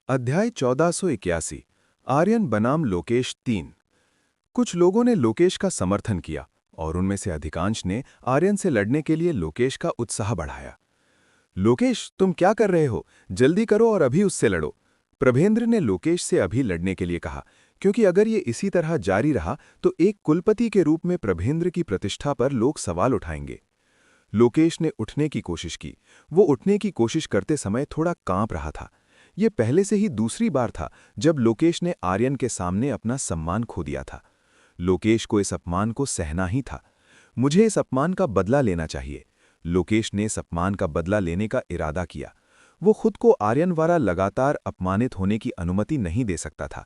अध्याय 1481 आर्यन बनाम लोकेश 3। कुछ लोगों ने लोकेश का समर्थन किया और उनमें से अधिकांश ने आर्यन से लड़ने के लिए लोकेश का उत्साह बढ़ाया। लोकेश, तुम क्या कर रहे हो? जल्दी करो और अभी उससे लड़ो। प्रभेंद्र ने लोकेश से अभी लड़ने के लिए कहा, क्योंकि अगर ये इसी तरह जारी रहा तो एक कुलपति के रूप में प्रभेंद्र की प्रतिष्ठा पर लोग सवाल उठाएंगे। लोकेश ने उठने की कोशिश की। वो उठने की कोशिश करते समय थोड़ा कांप रहा था। ये पहले से ही दूसरी बार था जब लोकेश ने आर्यन के सामने अपना सम्मान खो दिया था। लोकेश को इस अपमान को सहना ही था। मुझे इस अपमान का बदला लेना चाहिए। लोकेश ने इस अपमान का बदला लेने का इरादा किया। वो खुद को आर्यन द्वारा लगातार अपमानित होने की अनुमति नहीं दे सकता था।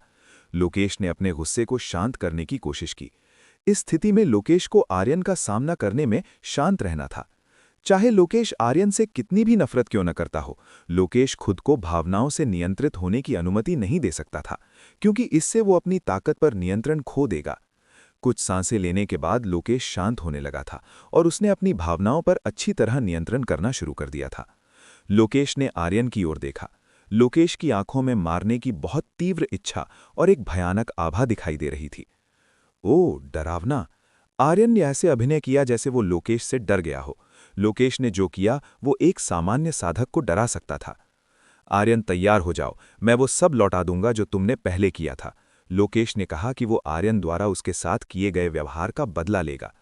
लोकेश ने अपने गुस्से को शांत करने की कोशिश की। इस स्थिति में लोकेश को आर्यन का सामना करने में शांत रहना था। चाहे लोकेश आर्यन से कितनी भी नफरत क्यों न करता हो, लोकेश खुद को भावनाओं से नियंत्रित होने की अनुमति नहीं दे सकता था, क्योंकि इससे वो अपनी ताकत पर नियंत्रण खो देगा। कुछ सांसें लेने के बाद लोकेश शांत होने लगा था और उसने अपनी भावनाओं पर अच्छी तरह नियंत्रण करना शुरू कर दिया था। लोकेश ने आर्यन की ओर देखा। लोकेश की आंखों में मारने की बहुत तीव्र इच्छा और एक भयानक आभा दिखाई दे रही थी। ओह, डरावना! आर्यन ने ऐसे अभिनय किया जैसे वो लोकेश से डर गया हो। लोकेश ने जो किया वो एक सामान्य साधक को डरा सकता था। आर्यन, तैयार हो जाओ, मैं वो सब लौटा दूंगा जो तुमने पहले किया था। लोकेश ने कहा कि वो आर्यन द्वारा उसके साथ किए गए व्यवहार का बदला लेगा।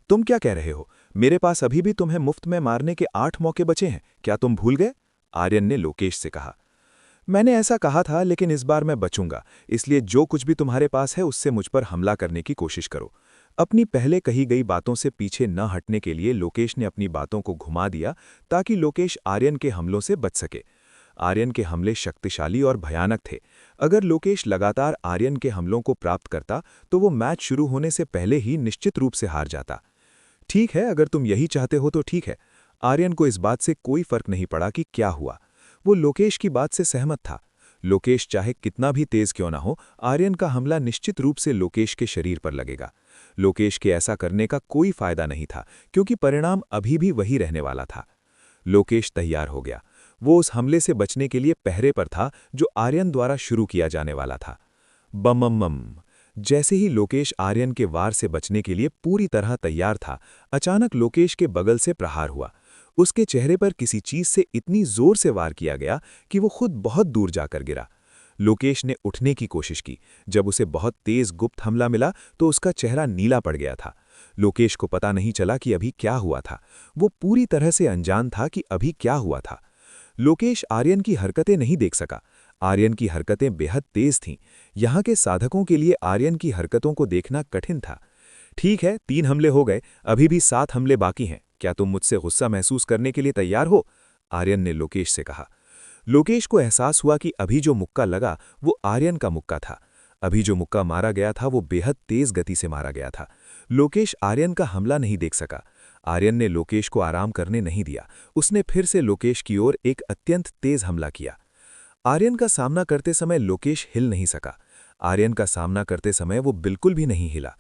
तुम क्या कह रहे हो? मेरे पास अभी भी तुम्हें मुफ्त में मारने के 8 मौके बचे हैं, क्या तुम भूल गए? आर्यन ने लोकेश से कहा। मैंने ऐसा कहा था, लेकिन इस बार मैं बचूंगा, इसलिए जो कुछ भी तुम्हारे पास है उससे मुझ पर हमला करने की कोशिश करो। अपनी पहले कही गई बातों से पीछे न हटने के लिए लोकेश ने अपनी बातों को घुमा दिया ताकि लोकेश आर्यन के हमलों से बच सके। आर्यन के हमले शक्तिशाली और भयानक थे। अगर लोकेश लगातार आर्यन के हमलों को प्राप्त करता तो वो मैच शुरू होने से पहले ही निश्चित रूप से हार जाता। ठीक है, अगर तुम यही चाहते हो तो ठीक है। आर्यन को इस बात से कोई फर्क नहीं पड़ा कि क्या हुआ। वो लोकेश की बात से सहमत था। लोकेश चाहे कितना भी तेज क्यों ना हो, आर्यन का हमला निश्चित रूप से लोकेश के शरीर पर लगेगा। लोकेश के ऐसा करने का कोई फायदा नहीं था, क्योंकि परिणाम अभी भी वही रहने वाला था। लोकेश तैयार हो गया। वो उस हमले से बचने के लिए पहरे पर था जो आर्यन द्वारा शुरू किया जाने वाला था। बम। जैसे ही लोकेश आर्यन के वार से बचने के लिए पूरी तरह तैयार था, अचानक लोकेश के बगल से प्रहार हुआ। उसके चेहरे पर किसी चीज से इतनी जोर से वार किया गया कि वो खुद बहुत दूर जाकर गिरा। लोकेश ने उठने की कोशिश की। जब उसे बहुत तेज गुप्त हमला मिला तो उसका चेहरा नीला पड़ गया था। लोकेश को पता नहीं चला कि अभी क्या हुआ था। वो पूरी तरह से अनजान था कि अभी क्या हुआ था। लोकेश आर्यन की हरकतें नहीं देख सका। आर्यन की हरकतें बेहद तेज थीं। यहाँ के साधकों के लिए आर्यन की हरकतों को देखना कठिन था। ठीक है, 3 हमले हो गए, अभी भी 7 हमले बाकी हैं। क्या तुम मुझसे गुस्सा महसूस करने के लिए तैयार हो? आर्यन ने लोकेश से कहा। लोकेश को एहसास हुआ कि अभी जो मुक्का लगा वो आर्यन का मुक्का था। अभी जो मुक्का मारा गया था वो बेहद तेज गति से मारा गया था। लोकेश आर्यन का हमला नहीं देख सका। आर्यन ने लोकेश को आराम करने नहीं दिया। उसने फिर से लोकेश की ओर एक अत्यंत तेज हमला किया। आर्यन का सामना करते समय लोकेश हिल नहीं सका। आर्यन का सामना करते समय वो बिल्कुल भी नहीं हिला।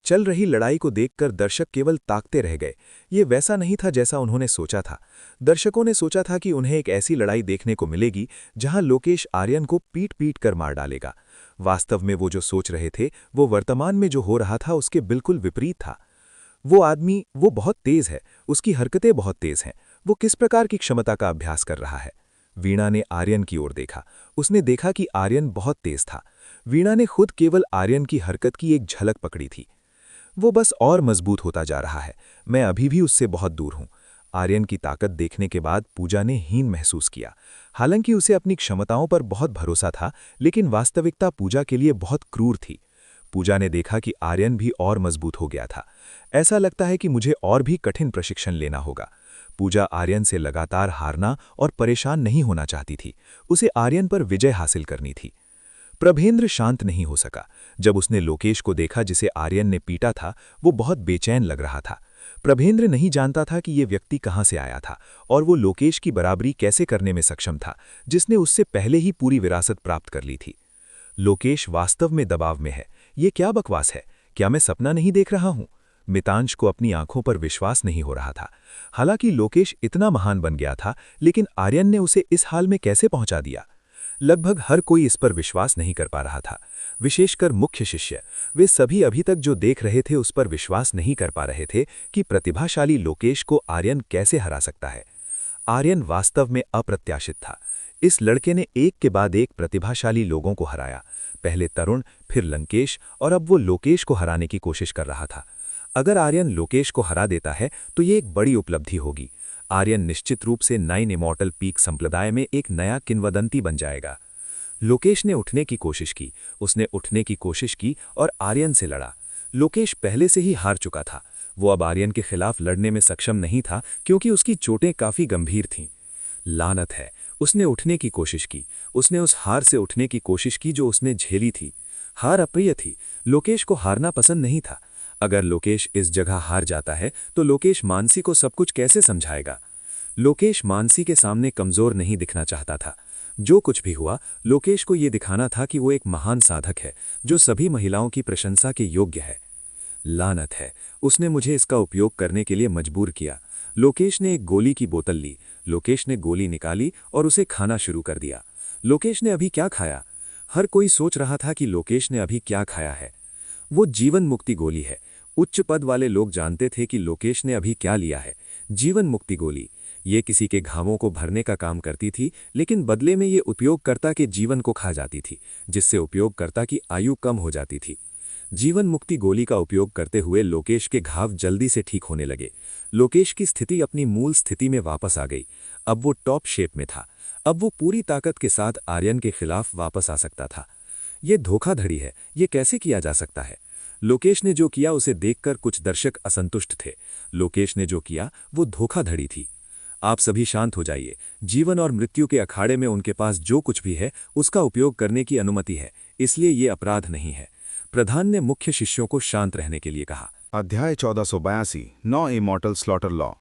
चल रही लड़ाई को देखकर दर्शक केवल ताकते रह गए। ये वैसा नहीं था जैसा उन्होंने सोचा था। दर्शकों ने सोचा था कि उन्हें एक ऐसी लड़ाई देखने को मिलेगी जहां लोकेश आर्यन को पीट-पीट कर मार डालेगा। वास्तव में वो जो सोच रहे थे वो वर्तमान में जो हो रहा था उसके बिल्कुल विपरीत था। वो आदमी, वो बहुत तेज है, उसकी हरकतें बहुत तेज हैं। वो किस प्रकार की क्षमता का अभ्यास कर रहा है? वीणा ने आर्यन की ओर देखा। उसने देखा कि आर्यन बहुत तेज था। वीणा ने खुद केवल आर्यन की हरकत की एक झलक पकड़ी थी। वो बस और मजबूत होता जा रहा है। मैं अभी भी उससे बहुत दूर हूं। आर्यन की ताकत देखने के बाद पूजा ने हीन महसूस किया। हालांकि उसे अपनी क्षमताओं पर बहुत भरोसा था, लेकिन वास्तविकता पूजा के लिए बहुत क्रूर थी। पूजा ने देखा कि आर्यन भी और मजबूत हो गया था। ऐसा लगता है कि मुझे और भी कठिन प्रशिक्षण लेना होगा। पूजा आर्यन से लगातार हारना और परेशान नहीं होना चाहती थी। उसे आर्यन पर विजय हासिल करनी थी। प्रभेंद्र शांत नहीं हो सका। जब उसने लोकेश को देखा जिसे आर्यन ने पीटा था, वो बहुत बेचैन लग रहा था। प्रभेंद्र नहीं जानता था कि ये व्यक्ति कहाँ से आया था और वो लोकेश की बराबरी कैसे करने में सक्षम था, जिसने उससे पहले ही पूरी विरासत प्राप्त कर ली थी। लोकेश वास्तव में दबाव में है। ये क्या बकवास है? क्या मैं सपना नहीं देख रहा हूँ? मितांश को अपनी आंखों पर विश्वास नहीं हो रहा था। हालांकि लोकेश इतना महान बन गया था, लेकिन आर्यन ने उसे इस हाल में कैसे पहुंचा दिया? लगभग हर कोई इस पर विश्वास नहीं कर पा रहा था, विशेषकर मुख्य शिष्य। वे सभी अभी तक जो देख रहे थे उस पर विश्वास नहीं कर पा रहे थे कि प्रतिभाशाली लोकेश को आर्यन कैसे हरा सकता है। आर्यन वास्तव में अप्रत्याशित था। इस लड़के ने एक के बाद एक प्रतिभाशाली लोगों को हराया, पहले तरुण, फिर लंकेश, और अब वो लोकेश को हराने की कोशिश कर रहा था। अगर आर्यन लोकेश को हरा देता है तो ये एक बड़ी उपलब्धि होगी। आर्यन निश्चित रूप से 9 इमॉर्टल पीक संप्रदाय में एक नया किंवदंती बन जाएगा। लोकेश ने उठने की कोशिश की, उसने उठने की कोशिश की और आर्यन से लड़ा। लोकेश पहले से ही हार चुका था। वो अब आर्यन के खिलाफ लड़ने में सक्षम नहीं था क्योंकि उसकी चोटें काफी गंभीर थीं। लानत है, उसने उठने की कोशिश की, उसने उस हार से उठने की कोशिश की जो उसने झेली थी। हार अप्रिय थी, लोकेश को हारना पसंद नहीं था। अगर लोकेश इस जगह हार जाता है तो लोकेश मानसी को सब कुछ कैसे समझाएगा। लोकेश मानसी के सामने कमजोर नहीं दिखना चाहता था। जो कुछ भी हुआ, लोकेश को ये दिखाना था कि वो एक महान साधक है जो सभी महिलाओं की प्रशंसा के योग्य है। लानत है, उसने मुझे इसका उपयोग करने के लिए मजबूर किया। लोकेश ने एक गोली की बोतल ली, लोकेश ने गोली निकाली और उसे खाना शुरू कर दिया। लोकेश ने अभी क्या खाया? हर कोई सोच रहा था कि लोकेश ने अभी क्या खाया है। वो जीवन मुक्ति गोली है। उच्च पद वाले लोग जानते थे कि लोकेश ने अभी क्या लिया है। जीवन मुक्ति गोली ये किसी के घावों को भरने का काम करती थी, लेकिन बदले में ये उपयोगकर्ता के जीवन को खा जाती थी, जिससे उपयोगकर्ता की आयु कम हो जाती थी। जीवन मुक्ति गोली का उपयोग करते हुए लोकेश के घाव जल्दी से ठीक होने लगे। लोकेश की स्थिति अपनी मूल स्थिति में वापस आ गई। अब वो टॉप शेप में था। अब वो पूरी ताकत के साथ आर्यन के खिलाफ वापस आ सकता था। ये धोखाधड़ी है, ये कैसे किया जा सकता है? लोकेश ने जो किया उसे देखकर कुछ दर्शक असंतुष्ट थे। लोकेश ने जो किया वो धोखाधड़ी थी। आप सभी शांत हो जाइए। जीवन और मृत्यु के अखाड़े में उनके पास जो कुछ भी है उसका उपयोग करने की अनुमति है, इसलिए ये अपराध नहीं है। प्रधान ने मुख्य शिष्यों को शांत रहने के लिए कहा। अध्याय 1482 9 इमॉर्टल स्लॉटर लॉ।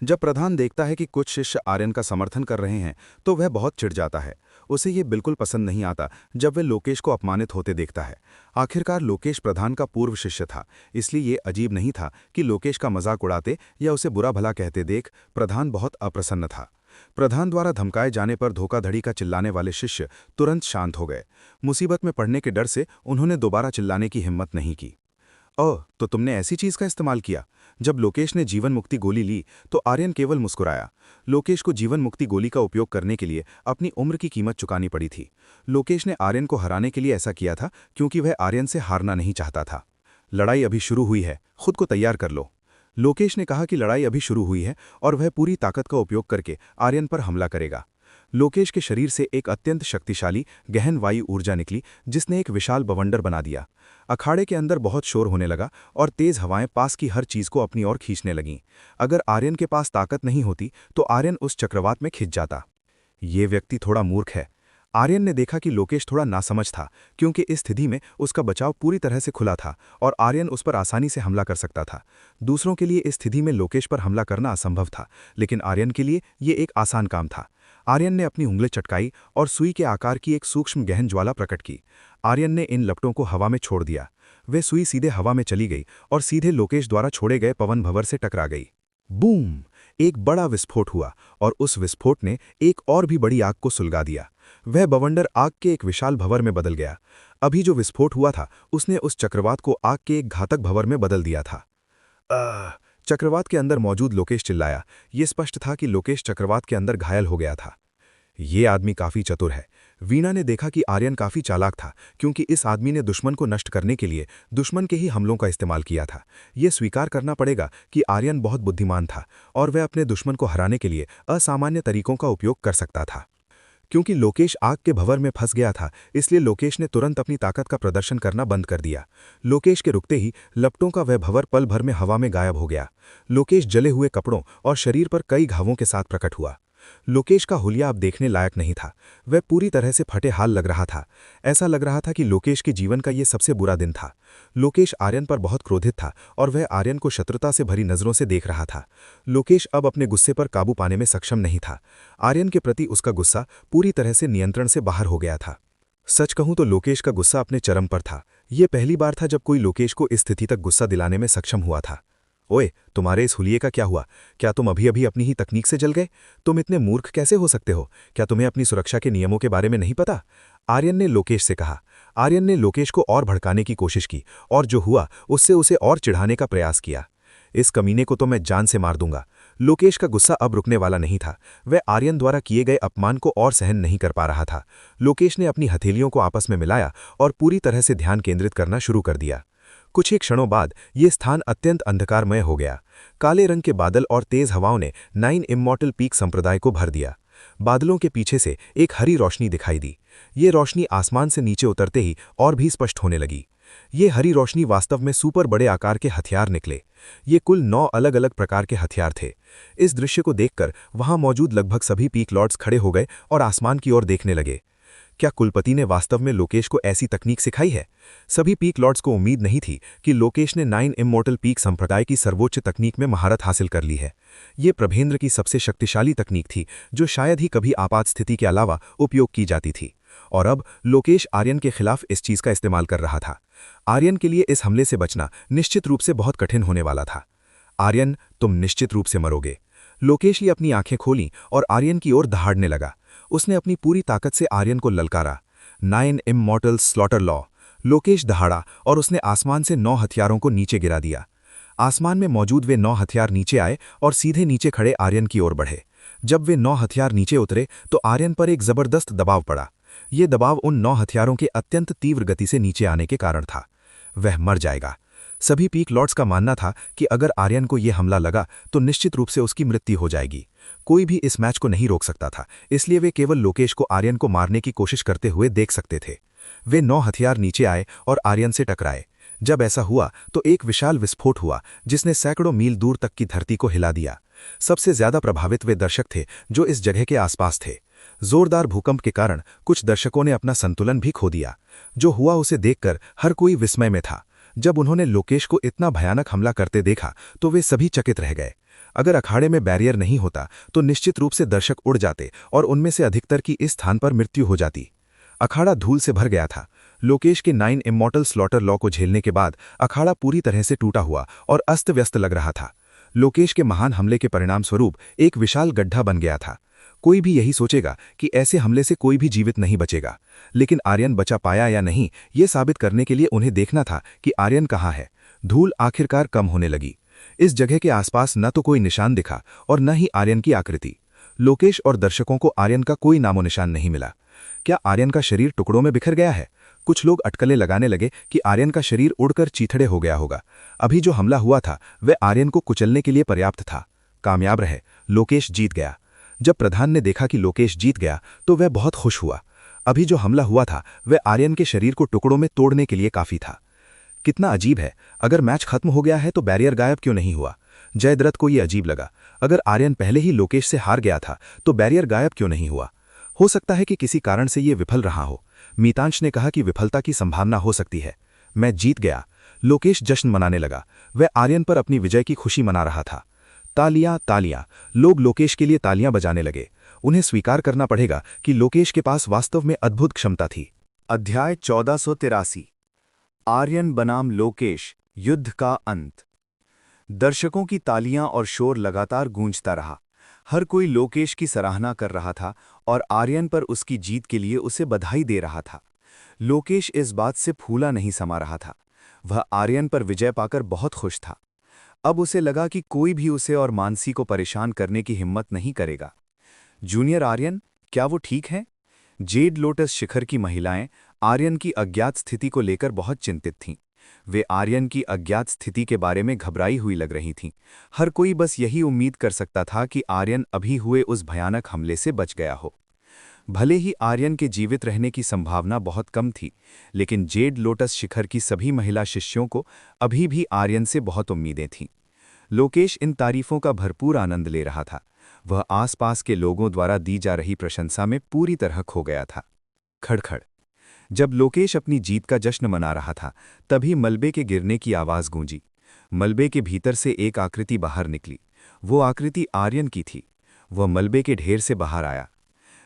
जब प्रधान देखता है कि कुछ शिष्य आर्यन का समर्थन कर रहे हैं तो वह बहुत चिढ़ जाता है। उसे ये बिल्कुल पसंद नहीं आता जब वह लोकेश को अपमानित होते देखता है। आखिरकार लोकेश प्रधान का पूर्व शिष्य था, इसलिए ये अजीब नहीं था कि लोकेश का मजाक उड़ाते या उसे बुरा भला कहते देख प्रधान बहुत अप्रसन्न था। प्रधान द्वारा धमकाए जाने पर धोखाधड़ी का चिल्लाने वाले शिष्य तुरंत शांत हो गए। मुसीबत में पड़ने के डर से उन्होंने दोबारा चिल्लाने की हिम्मत नहीं की। ओह, तो तुमने ऐसी चीज का इस्तेमाल किया? जब लोकेश ने जीवन मुक्ति गोली ली तो आर्यन केवल मुस्कुराया। लोकेश को जीवन मुक्ति गोली का उपयोग करने के लिए अपनी उम्र की कीमत चुकानी पड़ी थी। लोकेश ने आर्यन को हराने के लिए ऐसा किया था क्योंकि वह आर्यन से हारना नहीं चाहता था। लड़ाई अभी शुरू हुई है, खुद को तैयार कर लो। लोकेश ने कहा कि लड़ाई अभी शुरू हुई है और वह पूरी ताकत का उपयोग करके आर्यन पर हमला करेगा। लोकेश के शरीर से एक अत्यंत शक्तिशाली गहन वायु ऊर्जा निकली जिसने एक विशाल बवंडर बना दिया। अखाड़े के अंदर बहुत शोर होने लगा और तेज हवाएं पास की हर चीज को अपनी ओर खींचने लगीं। अगर आर्यन के पास ताकत नहीं होती तो आर्यन उस चक्रवात में खिंच जाता। ये व्यक्ति थोड़ा मूर्ख है। आर्यन ने देखा कि लोकेश थोड़ा नासमझ था क्योंकि इस स्थिति में उसका बचाव पूरी तरह से खुला था और आर्यन उस पर आसानी से हमला कर सकता था। दूसरों के लिए इस स्थिति में लोकेश पर हमला करना असंभव था, लेकिन आर्यन के लिए ये एक आसान काम था। आर्यन ने अपनी उंगली चटकाई और सुई के आकार की एक सूक्ष्म गहन ज्वाला प्रकट की। आर्यन ने इन लपटों को हवा में छोड़ दिया। वे सुई सीधे हवा में चली गई और सीधे लोकेश द्वारा छोड़े गए पवन भंवर से टकरा गई। बूम! एक बड़ा विस्फोट हुआ और उस विस्फोट ने एक और भी बड़ी आग को सुलगा दिया। वह बवंडर आग के एक विशाल भंवर में बदल गया। अभी जो विस्फोट हुआ था उसने उस चक्रवात को आग के एक घातक भंवर में बदल दिया था। चक्रवात के अंदर मौजूद लोकेश चिल्लाया। ये स्पष्ट था कि लोकेश चक्रवात के अंदर घायल हो गया था। ये आदमी काफी चतुर है। वीणा ने देखा कि आर्यन काफी चालाक था क्योंकि इस आदमी ने दुश्मन को नष्ट करने के लिए दुश्मन के ही हमलों का इस्तेमाल किया था। ये स्वीकार करना पड़ेगा कि आर्यन बहुत बुद्धिमान था और वह अपने दुश्मन को हराने के लिए असामान्य तरीकों का उपयोग कर सकता था। क्योंकि लोकेश आग के भंवर में फंस गया था, इसलिए लोकेश ने तुरंत अपनी ताकत का प्रदर्शन करना बंद कर दिया। लोकेश के रुकते ही लपटों का वह भंवर पल भर में हवा में गायब हो गया। लोकेश जले हुए कपड़ों और शरीर पर कई घावों के साथ प्रकट हुआ। लोकेश का हुलिया अब देखने लायक नहीं था। वह पूरी तरह से फटे हाल लग रहा था। ऐसा लग रहा था कि लोकेश के जीवन का ये सबसे बुरा दिन था। लोकेश आर्यन पर बहुत क्रोधित था और वह आर्यन को शत्रुता से भरी नजरों से देख रहा था। लोकेश अब अपने गुस्से पर काबू पाने में सक्षम नहीं था। आर्यन के प्रति उसका गुस्सा पूरी तरह से नियंत्रण से बाहर हो गया था। सच कहूं तो लोकेश का गुस्सा अपने चरम पर था। यह पहली बार था जब कोई लोकेश को इस स्थिति तक गुस्सा दिलाने में सक्षम हुआ था। ओए, तुम्हारे इस हुलिये का क्या हुआ? क्या तुम अभी अभी अपनी ही तकनीक से जल गए? तुम इतने मूर्ख कैसे हो सकते हो? क्या तुम्हें अपनी सुरक्षा के नियमों के बारे में नहीं पता? आर्यन ने लोकेश से कहा। आर्यन ने लोकेश को और भड़काने की कोशिश की और जो हुआ उससे उसे और चिढ़ाने का प्रयास किया। इस कमीने को तो मैं जान से मार दूंगा। लोकेश का गुस्सा अब रुकने वाला नहीं था। वह आर्यन द्वारा किए गए अपमान को और सहन नहीं कर पा रहा था। लोकेश ने अपनी हथेलियों को आपस में मिलाया और पूरी तरह से ध्यान केंद्रित करना शुरू कर दिया। कुछ ही क्षणों बाद ये स्थान अत्यंत अंधकारमय हो गया। काले रंग के बादल और तेज हवाओं ने 9 इमॉर्टल पीक संप्रदाय को भर दिया। बादलों के पीछे से एक हरी रोशनी दिखाई दी। ये रोशनी आसमान से नीचे उतरते ही और भी स्पष्ट होने लगी। ये हरी रोशनी वास्तव में सुपर बड़े आकार के हथियार निकले। ये कुल 9 अलग अलग प्रकार के हथियार थे। इस दृश्य को देखकर वहां मौजूद लगभग सभी पीक लॉर्ड्स खड़े हो गए और आसमान की ओर देखने लगे। क्या कुलपति ने वास्तव में लोकेश को ऐसी तकनीक सिखाई है? सभी पीक लॉर्ड्स को उम्मीद नहीं थी कि लोकेश ने 9 इमॉर्टल पीक संप्रदाय की सर्वोच्च तकनीक में महारत हासिल कर ली है। ये प्रभेंद्र की सबसे शक्तिशाली तकनीक थी जो शायद ही कभी आपात स्थिति के अलावा उपयोग की जाती थी। और अब लोकेश आर्यन के खिलाफ इस चीज का इस्तेमाल कर रहा था। आर्यन के लिए इस हमले से बचना निश्चित रूप से बहुत कठिन होने वाला था। आर्यन, तुम निश्चित रूप से मरोगे। लोकेश ने अपनी आंखें खोलीं और आर्यन की ओर दहाड़ने लगा। उसने अपनी पूरी ताकत से आर्यन को ललकारा। 9 इमॉर्टल स्लॉटर लॉ। लोकेश दहाड़ा और उसने आसमान से 9 हथियारों को नीचे गिरा दिया। आसमान में मौजूद वे 9 हथियार नीचे आए और सीधे नीचे खड़े आर्यन की ओर बढ़े। जब वे 9 हथियार नीचे उतरे तो आर्यन पर एक जबरदस्त दबाव पड़ा। ये दबाव उन 9 हथियारों के अत्यंत तीव्र गति से नीचे आने के कारण था। वह मर जाएगा। सभी पीक लॉर्ड्स का मानना था कि अगर आर्यन को यह हमला लगा तो निश्चित रूप से उसकी मृत्यु हो जाएगी। कोई भी इस मैच को नहीं रोक सकता था, इसलिए वे केवल लोकेश को आर्यन को मारने की कोशिश करते हुए देख सकते थे। वे 9 हथियार नीचे आए और आर्यन से टकराए। जब ऐसा हुआ तो एक विशाल विस्फोट हुआ जिसने सैकड़ों मील दूर तक की धरती को हिला दिया। सबसे ज्यादा प्रभावित वे दर्शक थे जो इस जगह के आसपास थे। जोरदार भूकंप के कारण कुछ दर्शकों ने अपना संतुलन भी खो दिया। जो हुआ उसे देखकर हर कोई विस्मय में था। जब उन्होंने लोकेश को इतना भयानक हमला करते देखा तो वे सभी चकित रह गए। अगर अखाड़े में बैरियर नहीं होता तो निश्चित रूप से दर्शक उड़ जाते और उनमें से अधिकतर की इस स्थान पर मृत्यु हो जाती। अखाड़ा धूल से भर गया था। लोकेश के 9 इमॉर्टल स्लॉटर लॉ को झेलने के बाद अखाड़ा पूरी तरह से टूटा हुआ और अस्त व्यस्त लग रहा था। लोकेश के महान हमले के परिणाम स्वरूप एक विशाल गड्ढा बन गया था। कोई भी यही सोचेगा कि ऐसे हमले से कोई भी जीवित नहीं बचेगा, लेकिन आर्यन बचा पाया या नहीं ये साबित करने के लिए उन्हें देखना था कि आर्यन कहाँ है। धूल आखिरकार कम होने लगी। इस जगह के आसपास न तो कोई निशान दिखा और न ही आर्यन की आकृति। लोकेश और दर्शकों को आर्यन का कोई नामो निशान नहीं मिला। क्या आर्यन का शरीर टुकड़ों में बिखर गया है? कुछ लोग अटकलें लगाने लगे कि आर्यन का शरीर उड़कर चीथड़े हो गया होगा। अभी जो हमला हुआ था वह आर्यन को कुचलने के लिए पर्याप्त था। कामयाब रहे, लोकेश जीत गया। जब प्रधान ने देखा कि लोकेश जीत गया तो वह बहुत खुश हुआ। अभी जो हमला हुआ था वह आर्यन के शरीर को टुकड़ों में तोड़ने के लिए काफी था। कितना अजीब है, अगर मैच खत्म हो गया है तो बैरियर गायब क्यों नहीं हुआ? जयद्रथ को यह अजीब लगा। अगर आर्यन पहले ही लोकेश से हार गया था तो बैरियर गायब क्यों नहीं हुआ? हो सकता है कि किसी कारण से यह विफल रहा हो। मीतांश ने कहा कि विफलता की संभावना हो सकती है। मैं जीत गया। लोकेश जश्न मनाने लगा। वह आर्यन पर अपनी विजय की खुशी मना रहा था। तालियां तालियां। लोग लोकेश के लिए तालियां बजाने लगे। उन्हें स्वीकार करना पड़ेगा कि लोकेश के पास वास्तव में अद्भुत क्षमता थी। अध्याय 1483। आर्यन बनाम लोकेश, युद्ध का अंत। दर्शकों की तालियां और शोर लगातार गूंजता रहा। हर कोई लोकेश की सराहना कर रहा था और आर्यन पर उसकी जीत के लिए उसे बधाई दे रहा था। लोकेश इस बात से फूला नहीं समा रहा था। वह आर्यन पर विजय पाकर बहुत खुश था। अब उसे लगा कि कोई भी उसे और मानसी को परेशान करने की हिम्मत नहीं करेगा। जूनियर आर्यन, क्या वो ठीक है? जेड लोटस शिखर की महिलाएं आर्यन की अज्ञात स्थिति को लेकर बहुत चिंतित थीं। वे आर्यन की अज्ञात स्थिति के बारे में घबराई हुई लग रही थीं। हर कोई बस यही उम्मीद कर सकता था कि आर्यन अभी हुए उस भयानक हमले से बच गया हो। भले ही आर्यन के जीवित रहने की संभावना बहुत कम थी, लेकिन जेड लोटस शिखर की सभी महिला शिष्यों को अभी भी आर्यन से बहुत उम्मीदें थीं। लोकेश इन तारीफों का भरपूर आनंद ले रहा था। वह आसपास के लोगों द्वारा दी जा रही प्रशंसा में पूरी तरह खो गया था। खड़खड़। जब लोकेश अपनी जीत का जश्न मना रहा था तभी मलबे के गिरने की आवाज गूंजी। मलबे के भीतर से एक आकृति बाहर निकली। वो आकृति आर्यन की थी। वह मलबे के ढेर से बाहर आया।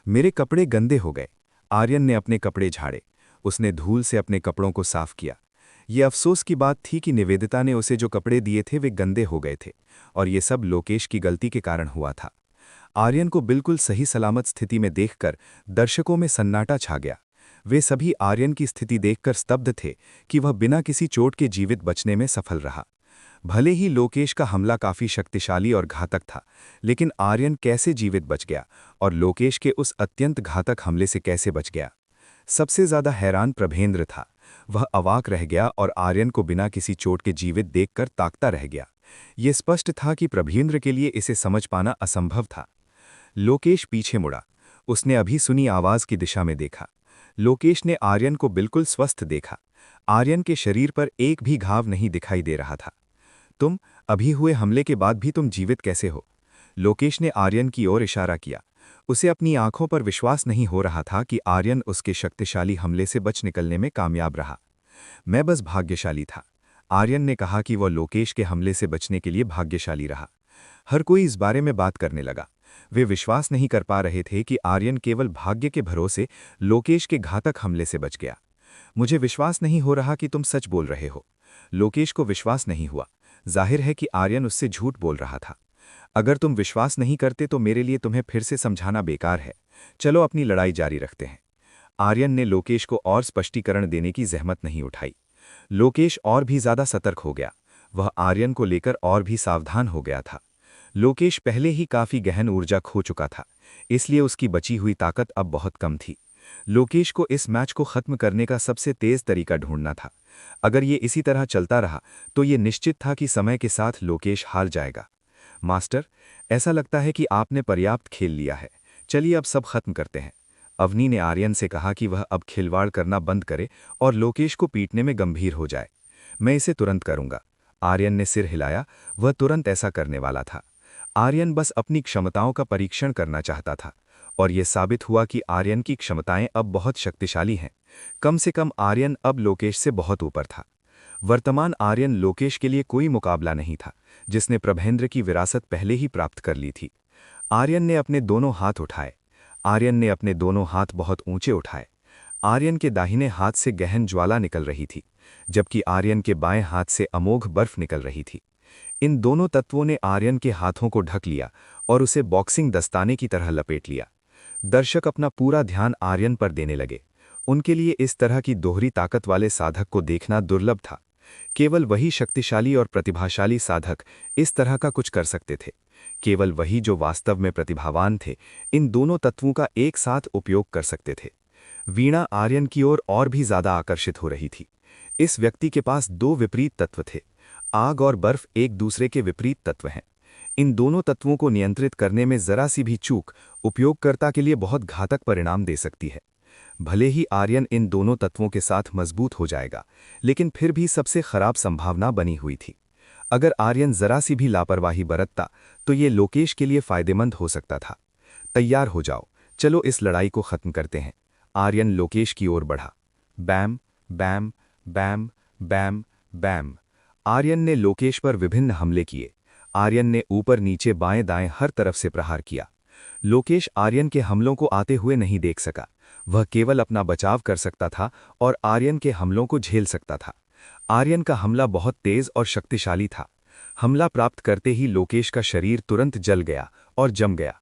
मेरे कपड़े गंदे हो गए। आर्यन ने अपने कपड़े झाड़े। उसने धूल से अपने कपड़ों को साफ किया। ये अफसोस की बात थी कि निवेदिता ने उसे जो कपड़े दिए थे वे गंदे हो गए थे, और ये सब लोकेश की गलती के कारण हुआ था। आर्यन को बिल्कुल सही सलामत स्थिति में देखकर दर्शकों में सन्नाटा छा गया। वे सभी आर्यन की स्थिति देखकर स्तब्ध थे कि वह बिना किसी चोट के जीवित बचने में सफल रहा। भले ही लोकेश का हमला काफी शक्तिशाली और घातक था, लेकिन आर्यन कैसे जीवित बच गया और लोकेश के उस अत्यंत घातक हमले से कैसे बच गया? सबसे ज्यादा हैरान प्रभेंद्र था। वह अवाक रह गया और आर्यन को बिना किसी चोट के जीवित देखकर ताकता रह गया। ये स्पष्ट था कि प्रभेंद्र के लिए इसे समझ पाना असंभव था। लोकेश पीछे मुड़ा। उसने अभी सुनी आवाज की दिशा में देखा। लोकेश ने आर्यन को बिल्कुल स्वस्थ देखा। आर्यन के शरीर पर एक भी घाव नहीं दिखाई दे रहा था। तुम अभी हुए हमले के बाद भी तुम जीवित कैसे हो? लोकेश ने आर्यन की ओर इशारा किया। उसे अपनी आंखों पर विश्वास नहीं हो रहा था कि आर्यन उसके शक्तिशाली हमले से बच निकलने में कामयाब रहा। मैं बस भाग्यशाली था। आर्यन ने कहा कि वह लोकेश के हमले से बचने के लिए भाग्यशाली रहा। हर कोई इस बारे में बात करने लगा। वे विश्वास नहीं कर पा रहे थे कि आर्यन केवल भाग्य के भरोसे लोकेश के घातक हमले से बच गया। मुझे विश्वास नहीं हो रहा कि तुम सच बोल रहे हो। लोकेश को विश्वास नहीं हुआ। जाहिर है कि आर्यन उससे झूठ बोल रहा था। अगर तुम विश्वास नहीं करते तो मेरे लिए तुम्हें फिर से समझाना बेकार है। चलो अपनी लड़ाई जारी रखते हैं। आर्यन ने लोकेश को और स्पष्टीकरण देने की जहमत नहीं उठाई। लोकेश और भी ज्यादा सतर्क हो गया। वह आर्यन को लेकर और भी सावधान हो गया था। लोकेश पहले ही काफी गहन ऊर्जा खो चुका था, इसलिए उसकी बची हुई ताकत अब बहुत कम थी। लोकेश को इस मैच को खत्म करने का सबसे तेज तरीका ढूंढना था। अगर ये इसी तरह चलता रहा तो ये निश्चित था कि समय के साथ लोकेश हार जाएगा। मास्टर, ऐसा लगता है कि आपने पर्याप्त खेल लिया है। चलिए अब सब खत्म करते हैं। अवनी ने आर्यन से कहा कि वह अब खिलवाड़ करना बंद करे और लोकेश को पीटने में गंभीर हो जाए। मैं इसे तुरंत करूंगा। आर्यन ने सिर हिलाया। वह तुरंत ऐसा करने वाला था। आर्यन बस अपनी क्षमताओं का परीक्षण करना चाहता था, और यह साबित हुआ कि आर्यन की क्षमताएं अब बहुत शक्तिशाली हैं। कम से कम आर्यन अब लोकेश से बहुत ऊपर था। वर्तमान आर्यन लोकेश के लिए कोई मुकाबला नहीं था, जिसने प्रभेंद्र की विरासत पहले ही प्राप्त कर ली थी। आर्यन ने अपने दोनों हाथ उठाए। आर्यन ने अपने दोनों हाथ बहुत ऊंचे उठाए। आर्यन के दाहिने हाथ से गहन ज्वाला निकल रही थी, जबकि आर्यन के बाएं हाथ से अमोघ बर्फ निकल रही थी। इन दोनों तत्वों ने आर्यन के हाथों को ढक लिया और उसे बॉक्सिंग दस्ताने की तरह लपेट लिया। दर्शक अपना पूरा ध्यान आर्यन पर देने लगे। उनके लिए इस तरह की दोहरी ताकत वाले साधक को देखना दुर्लभ था। केवल वही शक्तिशाली और प्रतिभाशाली साधक इस तरह का कुछ कर सकते थे। केवल वही जो वास्तव में प्रतिभावान थे इन दोनों तत्वों का एक साथ उपयोग कर सकते थे। वीणा आर्यन की ओर और भी ज्यादा आकर्षित हो रही थी। इस व्यक्ति के पास दो विपरीत तत्व थे। आग और बर्फ एक दूसरे के विपरीत तत्व हैं। इन दोनों तत्वों को नियंत्रित करने में जरा सी भी चूक उपयोगकर्ता के लिए बहुत घातक परिणाम दे सकती है। भले ही आर्यन इन दोनों तत्वों के साथ मजबूत हो जाएगा, लेकिन फिर भी सबसे खराब संभावना बनी हुई थी। अगर आर्यन जरा सी भी लापरवाही बरतता तो ये लोकेश के लिए फायदेमंद हो सकता था। तैयार हो जाओ, चलो इस लड़ाई को खत्म करते हैं। आर्यन लोकेश की ओर बढ़ा। बैम बैम बैम बैम बैम। आर्यन ने लोकेश पर विभिन्न हमले किए। आर्यन ने ऊपर नीचे बाएं दाएं हर तरफ से प्रहार किया। लोकेश आर्यन के हमलों को आते हुए नहीं देख सका। वह केवल अपना बचाव कर सकता था और आर्यन के हमलों को झेल सकता था। आर्यन का हमला बहुत तेज और शक्तिशाली था। हमला प्राप्त करते ही लोकेश का शरीर तुरंत जल गया और जम गया।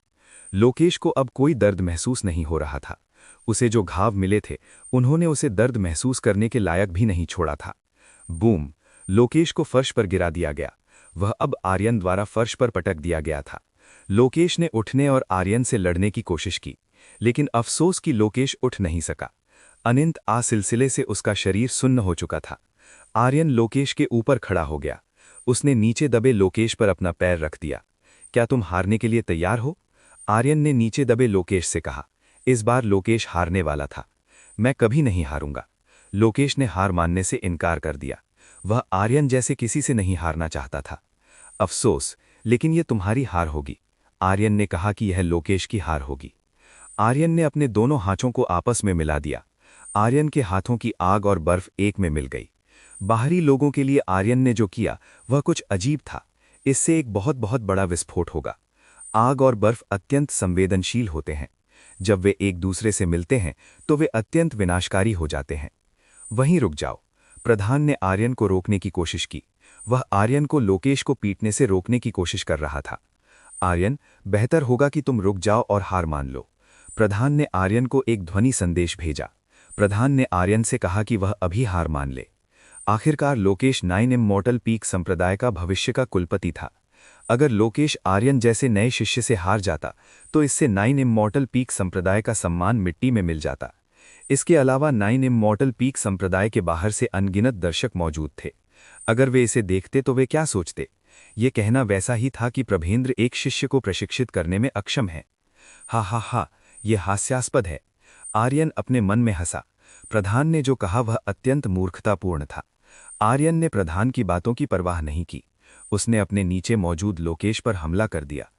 लोकेश को अब कोई दर्द महसूस नहीं हो रहा था। उसे जो घाव मिले थे उन्होंने उसे दर्द महसूस करने के लायक भी नहीं छोड़ा था। बूम! लोकेश को फर्श पर गिरा दिया गया। वह अब आर्यन द्वारा फर्श पर पटक दिया गया था। लोकेश ने उठने और आर्यन से लड़ने की कोशिश की, लेकिन अफसोस कि लोकेश उठ नहीं सका। अनंत आ सिलसिले से उसका शरीर सुन्न हो चुका था। आर्यन लोकेश के ऊपर खड़ा हो गया। उसने नीचे दबे लोकेश पर अपना पैर रख दिया। क्या तुम हारने के लिए तैयार हो? आर्यन ने नीचे दबे लोकेश से कहा। इस बार लोकेश हारने वाला था। मैं कभी नहीं हारूंगा। लोकेश ने हार मानने से इनकार कर दिया। वह आर्यन जैसे किसी से नहीं हारना चाहता था। अफसोस, लेकिन यह तुम्हारी हार होगी। आर्यन ने कहा कि यह लोकेश की हार होगी। आर्यन ने अपने दोनों हाथों को आपस में मिला दिया। आर्यन के हाथों की आग और बर्फ एक में मिल गई। बाहरी लोगों के लिए आर्यन ने जो किया वह कुछ अजीब था। इससे एक बहुत बहुत बड़ा विस्फोट होगा। आग और बर्फ अत्यंत संवेदनशील होते हैं। जब वे एक दूसरे से मिलते हैं तो वे अत्यंत विनाशकारी हो जाते हैं। वहीं रुक जाओ। प्रधान ने आर्यन को रोकने की कोशिश की। वह आर्यन को लोकेश को पीटने से रोकने की कोशिश कर रहा था। आर्यन, बेहतर होगा कि तुम रुक जाओ और हार मान लो। प्रधान ने आर्यन को एक ध्वनि संदेश भेजा। प्रधान ने आर्यन से कहा कि वह अभी हार मान ले। आखिरकार लोकेश 9 इमॉर्टल पीक संप्रदाय का भविष्य का कुलपति था। अगर लोकेश आर्यन जैसे नए शिष्य से हार जाता तो इससे 9 इमॉर्टल पीक संप्रदाय का सम्मान मिट्टी में मिल जाता। इसके अलावा 9 इमॉर्टल पीक संप्रदाय के बाहर से अनगिनत दर्शक मौजूद थे। अगर वे इसे देखते तो वे क्या सोचते? ये कहना वैसा ही था कि प्रभेंद्र एक शिष्य को प्रशिक्षित करने में अक्षम है। हा हा हा, ये हास्यास्पद है। आर्यन अपने मन में हंसा। प्रधान ने जो कहा वह अत्यंत मूर्खतापूर्ण था। आर्यन ने प्रधान की बातों की परवाह नहीं की। उसने अपने नीचे मौजूद लोकेश पर हमला कर दिया।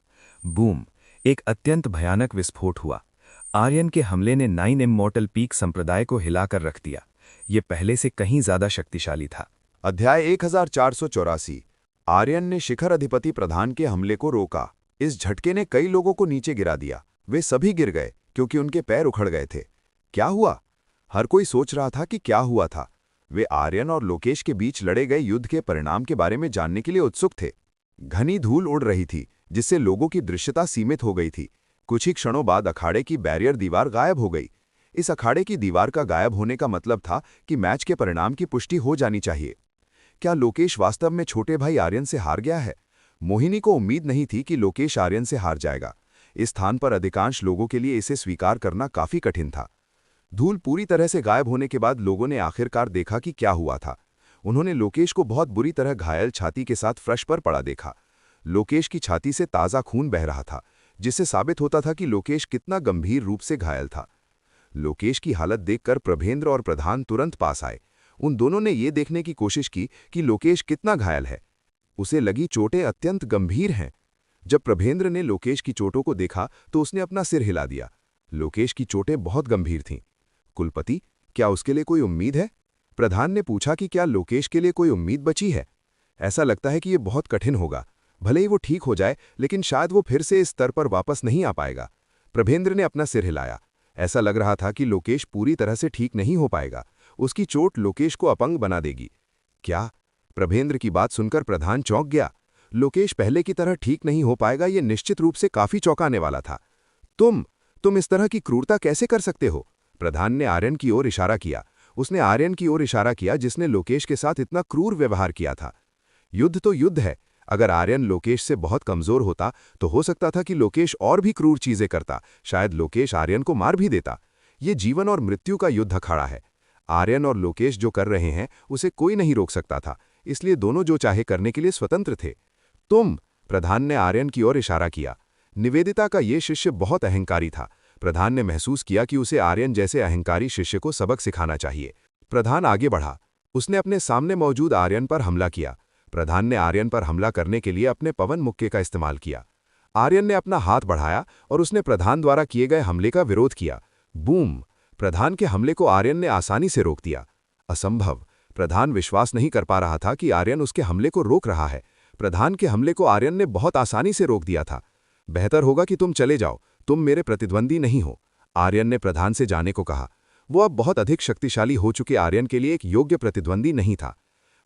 बूम! एक अत्यंत भयानक विस्फोट हुआ। आर्यन के हमले ने 9 इमॉर्टल पीक संप्रदाय को हिलाकर रख दिया। ये पहले से कहीं ज्यादा शक्तिशाली था। अध्याय 1484। आर्यन ने शिखर अधिपति प्रधान के हमले को रोका। इस झटके ने कई लोगों को नीचे गिरा दिया। वे सभी गिर गए क्योंकि उनके पैर उखड़ गए थे। क्या हुआ? हर कोई सोच रहा था कि क्या हुआ था। वे आर्यन और लोकेश के बीच लड़े गए युद्ध के परिणाम के बारे में जानने के लिए उत्सुक थे। घनी धूल उड़ रही थी जिससे लोगों की दृश्यता सीमित हो गई थी। कुछ ही क्षणों बाद अखाड़े की बैरियर दीवार गायब हो गई। इस अखाड़े की दीवार का गायब होने का मतलब था कि मैच के परिणाम की पुष्टि हो जानी चाहिए। क्या लोकेश वास्तव में छोटे भाई आर्यन से हार गया है? मोहिनी को उम्मीद नहीं थी कि लोकेश आर्यन से हार जाएगा। इस स्थान पर अधिकांश लोगों के लिए इसे स्वीकार करना काफी कठिन था। धूल पूरी तरह से गायब होने के बाद लोगों ने आखिरकार देखा कि क्या हुआ था। उन्होंने लोकेश को बहुत बुरी तरह घायल छाती के साथ फर्श पर पड़ा देखा। लोकेश की छाती से ताज़ा खून बह रहा था, जिससे साबित होता था कि लोकेश कितना गंभीर रूप से घायल था। लोकेश की हालत देखकर प्रभेंद्र और प्रधान तुरंत पास आए। उन दोनों ने ये देखने की कोशिश की कि लोकेश कितना घायल है। उसे लगी चोटें अत्यंत गंभीर हैं। जब प्रभेंद्र ने लोकेश की चोटों को देखा तो उसने अपना सिर हिला दिया। लोकेश की चोटें बहुत गंभीर थीं। कुलपति, क्या उसके लिए कोई उम्मीद है? प्रधान ने पूछा कि क्या लोकेश के लिए कोई उम्मीद बची है? ऐसा लगता है कि यह बहुत कठिन होगा। भले ही वो ठीक हो जाए, लेकिन शायद वो फिर से इस स्तर पर वापस नहीं आ पाएगा। प्रभेंद्र ने अपना सिर हिलाया। ऐसा लग रहा था कि लोकेश पूरी तरह से ठीक नहीं हो पाएगा। उसकी चोट लोकेश को अपंग बना देगी। क्या? प्रभेंद्र की बात सुनकर प्रधान चौंक गया। लोकेश पहले की तरह ठीक नहीं हो पाएगा, यह निश्चित रूप से काफी चौंकाने वाला था। तुम इस तरह की क्रूरता कैसे कर सकते हो? प्रधान ने आर्यन की ओर इशारा किया। उसने आर्यन की ओर इशारा किया जिसने लोकेश के साथ इतना क्रूर व्यवहार किया था। युद्ध तो युद्ध है। अगर आर्यन लोकेश से बहुत कमजोर होता तो हो सकता था कि लोकेश और भी क्रूर चीजें करता। शायद लोकेश आर्यन को मार भी देता। ये जीवन और मृत्यु का युद्ध अखाड़ा है। आर्यन और लोकेश जो कर रहे हैं उसे कोई नहीं रोक सकता था, इसलिए दोनों जो चाहे करने के लिए स्वतंत्र थे। प्रधान ने आर्यन की ओर इशारा किया। निवेदिता का ये शिष्य बहुत अहंकारी था। प्रधान ने महसूस किया कि उसे आर्यन जैसे अहंकारी शिष्य को सबक सिखाना चाहिए। प्रधान आगे बढ़ा। उसने अपने सामने मौजूद आर्यन पर हमला किया। प्रधान ने आर्यन पर हमला करने के लिए अपने पवन मुक्के का इस्तेमाल किया। आर्यन ने अपना हाथ बढ़ाया और उसने प्रधान द्वारा किए गए हमले का विरोध किया। बूम! प्रधान के हमले को आर्यन ने आसानी से रोक दिया। असंभव! प्रधान विश्वास नहीं कर पा रहा था कि आर्यन उसके हमले को रोक रहा है। प्रधान के हमले को आर्यन ने बहुत आसानी से रोक दिया था। बेहतर होगा कि तुम चले जाओ, तुम मेरे प्रतिद्वंदी नहीं हो, आर्यन ने प्रधान से जाने को कहा। वो अब बहुत अधिक शक्तिशाली हो चुके आर्यन के लिए एक योग्य प्रतिद्वंदी नहीं था।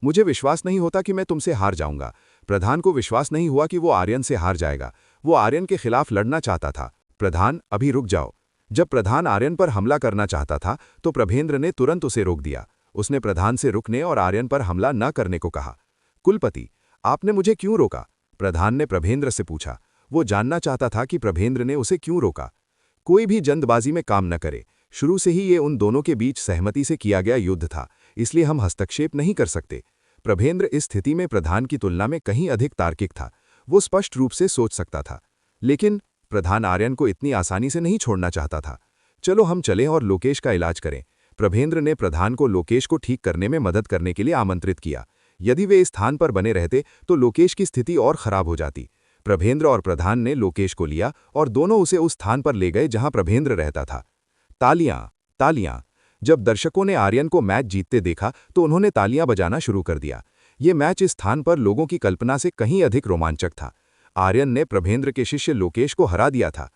मुझे विश्वास नहीं होता कि मैं तुमसे हार जाऊंगा। प्रधान को विश्वास नहीं हुआ कि वो आर्यन से हार जाएगा। वो आर्यन के खिलाफ लड़ना चाहता था। प्रधान, अभी रुक जाओ। जब प्रधान आर्यन पर हमला करना चाहता था तो प्रभेंद्र ने तुरंत उसे रोक दिया। उसने प्रधान से रुकने और आर्यन पर हमला न करने को कहा। कुलपति, आपने मुझे क्यों रोका? प्रधान ने प्रभेंद्र से पूछा। वो जानना चाहता था कि प्रभेंद्र ने उसे क्यों रोका। कोई भी जल्दबाजी में काम न करे। शुरू से ही ये उन दोनों के बीच सहमति से किया गया युद्ध था, इसलिए हम हस्तक्षेप नहीं कर सकते। प्रभेंद्र इस स्थिति में प्रधान की तुलना में कहीं अधिक तार्किक था। वो स्पष्ट रूप से सोच सकता था। लेकिन प्रधान आर्यन को इतनी आसानी से नहीं छोड़ना चाहता था। चलो हम चलें और लोकेश का इलाज करें। प्रभेंद्र ने प्रधान को लोकेश को ठीक करने में मदद करने के लिए आमंत्रित किया। यदि वे इस स्थान पर बने रहते तो लोकेश की स्थिति और खराब हो जाती। प्रभेंद्र और प्रधान ने लोकेश को लिया और दोनों उसे उस स्थान पर ले गए जहां प्रभेंद्र रहता था। तालियां, तालियां। जब दर्शकों ने आर्यन को मैच जीतते देखा तो उन्होंने तालियां बजाना शुरू कर दिया। ये मैच इस स्थान पर लोगों की कल्पना से कहीं अधिक रोमांचक था। आर्यन ने प्रभेंद्र के शिष्य लोकेश को हरा दिया था।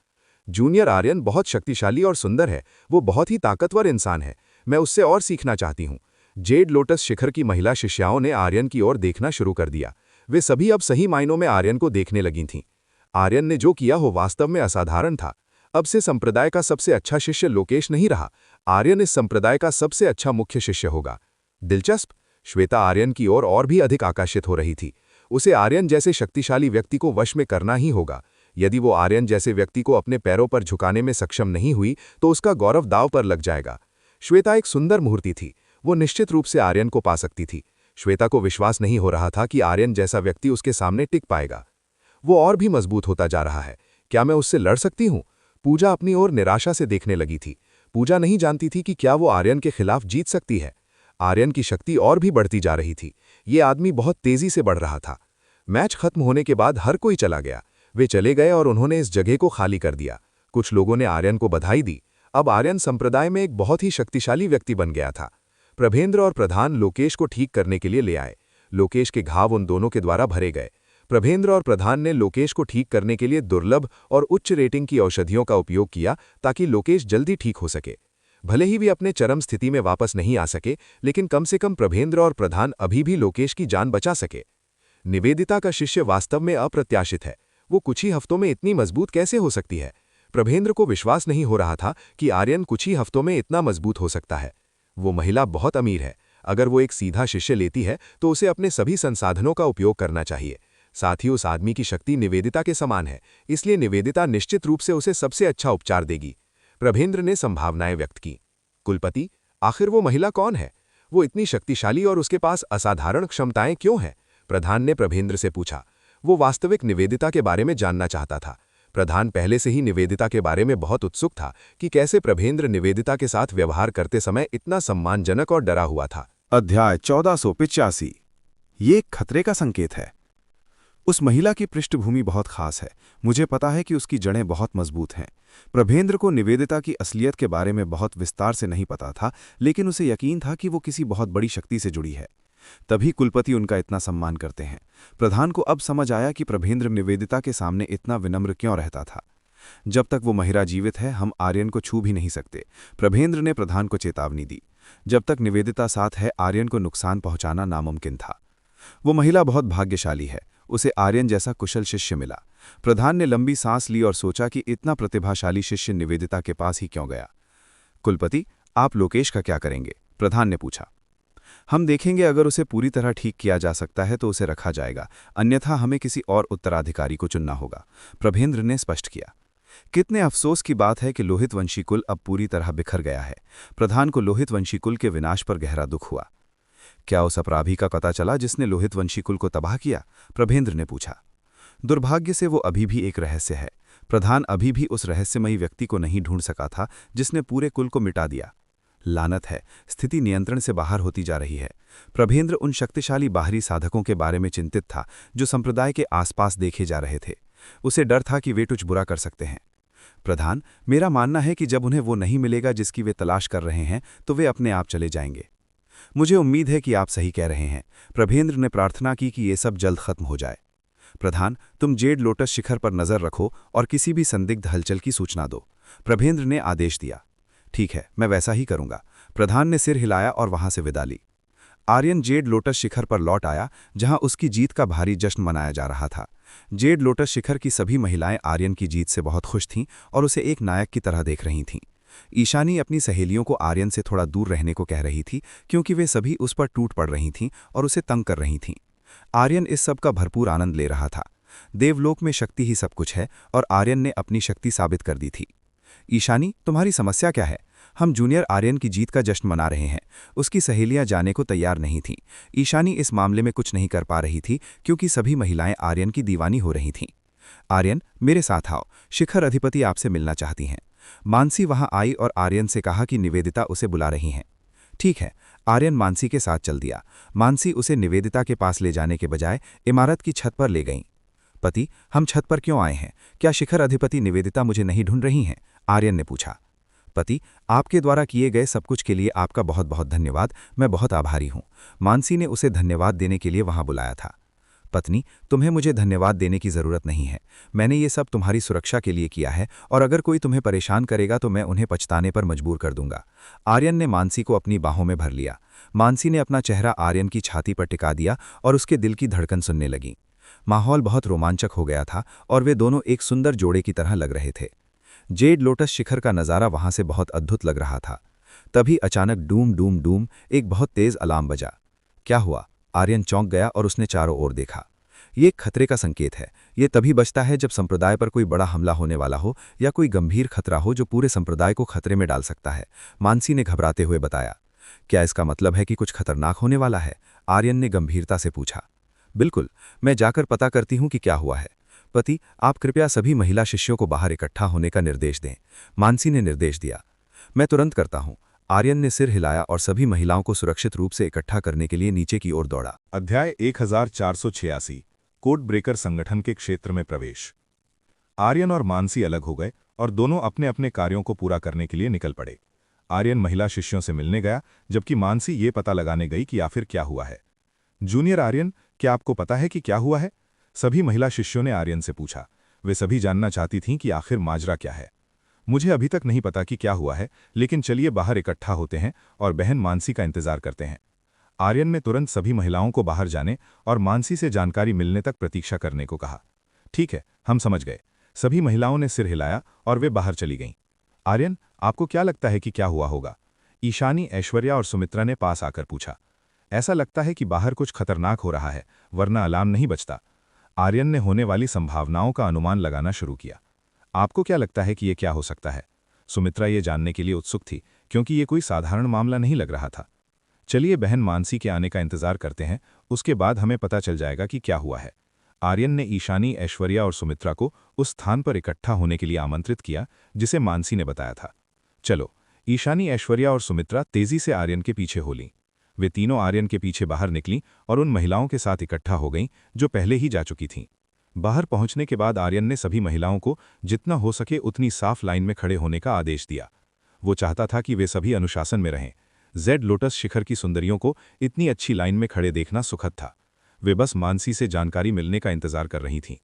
जूनियर आर्यन बहुत शक्तिशाली और सुंदर है। वो बहुत ही ताकतवर इंसान है। मैं उससे और सीखना चाहती हूँ। जेड लोटस शिखर की महिला शिष्याओं ने आर्यन की ओर देखना शुरू कर दिया। वे सभी अब सही मायनों में आर्यन को देखने लगी थीं। आर्यन ने जो किया वो वास्तव में असाधारण था। अब से संप्रदाय का सबसे अच्छा शिष्य लोकेश नहीं रहा, आर्यन इस संप्रदाय का सबसे अच्छा मुख्य शिष्य होगा। दिलचस्प। श्वेता आर्यन की ओर और भी अधिक आकर्षित हो रही थी। उसे आर्यन जैसे शक्तिशाली व्यक्ति को वश में करना ही होगा। यदि वो आर्यन जैसे व्यक्ति को अपने पैरों पर झुकाने में सक्षम नहीं हुई तो उसका गौरव दांव पर लग जाएगा। श्वेता एक सुंदर मूर्ति थी, वो निश्चित रूप से आर्यन को पा सकती थी। श्वेता को विश्वास नहीं हो रहा था कि आर्यन जैसा व्यक्ति उसके सामने टिक पाएगा। वो और भी मजबूत होता जा रहा है। क्या मैं उससे लड़ सकती हूँ? पूजा अपनी ओर निराशा से देखने लगी थी। पूजा नहीं जानती थी कि क्या वो आर्यन के खिलाफ जीत सकती है। आर्यन की शक्ति और भी बढ़ती जा रही थी। ये आदमी बहुत तेजी से बढ़ रहा था। मैच खत्म होने के बाद हर कोई चला गया। वे चले गए और उन्होंने इस जगह को खाली कर दिया। कुछ लोगों ने आर्यन को बधाई दी। अब आर्यन संप्रदाय में एक बहुत ही शक्तिशाली व्यक्ति बन गया था। प्रभेंद्र और प्रधान लोकेश को ठीक करने के लिए ले आए। लोकेश के घाव उन दोनों के द्वारा भरे गए। प्रभेंद्र और प्रधान ने लोकेश को ठीक करने के लिए दुर्लभ और उच्च रेटिंग की औषधियों का उपयोग किया ताकि लोकेश जल्दी ठीक हो सके। भले ही वे अपने चरम स्थिति में वापस नहीं आ सके, लेकिन कम से कम प्रभेंद्र और प्रधान अभी भी लोकेश की जान बचा सके। निवेदिता का शिष्य वास्तव में अप्रत्याशित है। वो कुछ ही हफ्तों में इतनी मजबूत कैसे हो सकती है? प्रभेंद्र को विश्वास नहीं हो रहा था कि आर्यन कुछ ही हफ्तों में इतना मजबूत हो सकता है। वो महिला बहुत अमीर है। अगर वो एक सीधा शिष्य लेती है तो उसे अपने सभी संसाधनों का उपयोग करना चाहिए। साथ ही उस आदमी की शक्ति निवेदिता के समान है, इसलिए निवेदिता निश्चित रूप से उसे सबसे अच्छा उपचार देगी। प्रभेंद्र ने संभावनाएं व्यक्त की। कुलपति, आखिर वो महिला कौन है? वो इतनी शक्तिशाली और उसके पास असाधारण क्षमताएं क्यों हैं? प्रधान ने प्रभेंद्र से पूछा। वो वास्तविक निवेदिता के बारे में जानना चाहता था। प्रधान पहले से ही निवेदिता के बारे में बहुत उत्सुक था कि कैसे प्रभेंद्र निवेदिता के साथ व्यवहार करते समय इतना सम्मानजनक और डरा हुआ था। अध्याय 1485। ये एक खतरे का संकेत है। उस महिला की पृष्ठभूमि बहुत खास है। मुझे पता है कि उसकी जड़ें बहुत मजबूत हैं। प्रभेंद्र को निवेदिता की असलियत के बारे में बहुत विस्तार से नहीं पता था, लेकिन उसे यकीन था कि वो किसी बहुत बड़ी शक्ति से जुड़ी है। तभी कुलपति उनका इतना सम्मान करते हैं। प्रधान को अब समझ आया कि प्रभेंद्र निवेदिता के सामने इतना विनम्र क्यों रहता था। जब तक वो महिला जीवित है, हम आर्यन को छू भी नहीं सकते। प्रभेंद्र ने प्रधान को चेतावनी दी। जब तक निवेदिता साथ है, आर्यन को नुकसान पहुंचाना नामुमकिन था। वो महिला बहुत भाग्यशाली है। उसे आर्यन जैसा कुशल शिष्य मिला। प्रधान ने लंबी सांस ली और सोचा कि इतना प्रतिभाशाली शिष्य निवेदिता के पास ही क्यों गया। कुलपति, आप लोकेश का क्या करेंगे? प्रधान ने पूछा। हम देखेंगे, अगर उसे पूरी तरह ठीक किया जा सकता है तो उसे रखा जाएगा, अन्यथा हमें किसी और उत्तराधिकारी को चुनना होगा, प्रभेंद्र ने स्पष्ट किया। कितने अफसोस की बात है कि लोहित वंशी कुल अब पूरी तरह बिखर गया है। प्रधान को लोहित वंशी कुल के विनाश पर गहरा दुख हुआ। क्या उस अपराधी का पता चला जिसने लोहित वंशी कुल को तबाह किया? प्रभेंद्र ने पूछा। दुर्भाग्य से वो अभी भी एक रहस्य है। प्रधान अभी भी उस रहस्यमयी व्यक्ति को नहीं ढूंढ सका था जिसने पूरे कुल को मिटा दिया। लानत है, स्थिति नियंत्रण से बाहर होती जा रही है। प्रभेंद्र उन शक्तिशाली बाहरी साधकों के बारे में चिंतित था जो संप्रदाय के आसपास देखे जा रहे थे। उसे डर था कि वे कुछ बुरा कर सकते हैं। प्रधान, मेरा मानना है कि जब उन्हें वो नहीं मिलेगा जिसकी वे तलाश कर रहे हैं तो वे अपने आप चले जाएंगे। मुझे उम्मीद है कि आप सही कह रहे हैं। प्रभेंद्र ने प्रार्थना की कि ये सब जल्द खत्म हो जाए। प्रधान, तुम जेड लोटस शिखर पर नजर रखो और किसी भी संदिग्ध हलचल की सूचना दो, प्रभेंद्र ने आदेश दिया। ठीक है, मैं वैसा ही करूंगा। प्रधान ने सिर हिलाया और वहां से विदा ली। आर्यन जेड लोटस शिखर पर लौट आया, जहां उसकी जीत का भारी जश्न मनाया जा रहा था। जेड लोटस शिखर की सभी महिलाएं आर्यन की जीत से बहुत खुश थीं और उसे एक नायक की तरह देख रही थीं। ईशानी अपनी सहेलियों को आर्यन से थोड़ा दूर रहने को कह रही थी, क्योंकि वे सभी उस पर टूट पड़ रही थीं और उसे तंग कर रही थीं। आर्यन इस सब का भरपूर आनंद ले रहा था। देवलोक में शक्ति ही सब कुछ है और आर्यन ने अपनी शक्ति साबित कर दी थी। ईशानी, तुम्हारी समस्या क्या है? हम जूनियर आर्यन की जीत का जश्न मना रहे हैं। उसकी सहेलियां जाने को तैयार नहीं थीं। ईशानी इस मामले में कुछ नहीं कर पा रही थी क्योंकि सभी महिलाएं आर्यन की दीवानी हो रही थीं। आर्यन, मेरे साथ आओ, शिखर अधिपति आपसे मिलना चाहती हैं। मानसी वहां आई और आर्यन से कहा कि निवेदिता उसे बुला रही हैं। ठीक है, आर्यन मानसी के साथ चल दिया। मानसी उसे निवेदिता के पास ले जाने के बजाय इमारत की छत पर ले गईं। पति, हम छत पर क्यों आए हैं? क्या शिखर अधिपति निवेदिता मुझे नहीं ढूंढ रही हैं? आर्यन ने पूछा। पति, आपके द्वारा किए गए सब कुछ के लिए आपका बहुत बहुत धन्यवाद। मैं बहुत आभारी हूं। मानसी ने उसे धन्यवाद देने के लिए वहां बुलाया था। पत्नी, तुम्हें मुझे धन्यवाद देने की जरूरत नहीं है। मैंने ये सब तुम्हारी सुरक्षा के लिए किया है और अगर कोई तुम्हें परेशान करेगा तो मैं उन्हें पछताने पर मजबूर कर दूंगा। आर्यन ने मानसी को अपनी बाहों में भर लिया। मानसी ने अपना चेहरा आर्यन की छाती पर टिका दिया और उसके दिल की धड़कन सुनने लगी। माहौल बहुत रोमांचक हो गया था और वे दोनों एक सुंदर जोड़े की तरह लग रहे थे। जेड लोटस शिखर का नज़ारा वहां से बहुत अद्भुत लग रहा था। तभी अचानक डूम डूम डूम एक बहुत तेज अलार्म बजा। क्या हुआ? आर्यन चौंक गया और उसने चारों ओर देखा। ये एक खतरे का संकेत है। ये तभी बजता है जब संप्रदाय पर कोई बड़ा हमला होने वाला हो या कोई गंभीर खतरा हो जो पूरे संप्रदाय को खतरे में डाल सकता है, मानसी ने घबराते हुए बताया। क्या इसका मतलब है कि कुछ खतरनाक होने वाला है? आर्यन ने गंभीरता से पूछा। बिल्कुल, मैं जाकर पता करती हूं कि क्या हुआ है। पति, आप कृपया सभी महिला शिष्यों को बाहर इकट्ठा होने का निर्देश दें, मानसी ने निर्देश दिया। मैं तुरंत करता हूं। आर्यन ने सिर हिलाया और सभी महिलाओं को सुरक्षित रूप से इकट्ठा करने के लिए नीचे की ओर दौड़ा। अध्याय 1486 कोड ब्रेकर संगठन के क्षेत्र में प्रवेश। आर्यन और मानसी अलग हो गए और दोनों अपने अपने कार्यों को पूरा करने के लिए निकल पड़े। आर्यन महिला शिष्यों से मिलने गया जबकि मानसी ये पता लगाने गई कि आखिर क्या हुआ है। जूनियर आर्यन, क्या आपको पता है कि क्या हुआ है? सभी महिला शिष्यों ने आर्यन से पूछा। वे सभी जानना चाहती थीं कि आखिर माजरा क्या है। मुझे अभी तक नहीं पता कि क्या हुआ है, लेकिन चलिए बाहर इकट्ठा होते हैं और बहन मानसी का इंतजार करते हैं। आर्यन ने तुरंत सभी महिलाओं को बाहर जाने और मानसी से जानकारी मिलने तक प्रतीक्षा करने को कहा। ठीक है, हम समझ गए। सभी महिलाओं ने सिर हिलाया और वे बाहर चली गईं। आर्यन, आपको क्या लगता है कि क्या हुआ होगा? ईशानी, ऐश्वर्या और सुमित्रा ने पास आकर पूछा। ऐसा लगता है कि बाहर कुछ खतरनाक हो रहा है, वरना अलार्म नहीं बजता। आर्यन ने होने वाली संभावनाओं का अनुमान लगाना शुरू किया। आपको क्या लगता है कि यह क्या हो सकता है? सुमित्रा ये जानने के लिए उत्सुक थी, क्योंकि ये कोई साधारण मामला नहीं लग रहा था। चलिए बहन मानसी के आने का इंतजार करते हैं, उसके बाद हमें पता चल जाएगा कि क्या हुआ है। आर्यन ने ईशानी, ऐश्वर्या और सुमित्रा को उस स्थान पर इकट्ठा होने के लिए आमंत्रित किया जिसे मानसी ने बताया था। चलो, ईशानी, ऐश्वर्या और सुमित्रा तेजी से आर्यन के पीछे हो लीं। वे तीनों आर्यन के पीछे बाहर निकलीं और उन महिलाओं के साथ इकट्ठा हो गईं जो पहले ही जा चुकी थीं। बाहर पहुंचने के बाद आर्यन ने सभी महिलाओं को जितना हो सके उतनी साफ लाइन में खड़े होने का आदेश दिया। वो चाहता था कि वे सभी अनुशासन में रहें। जेड लोटस शिखर की सुंदरियों को इतनी अच्छी लाइन में खड़े देखना सुखद था। वे बस मानसी से जानकारी मिलने का इंतजार कर रही थीं।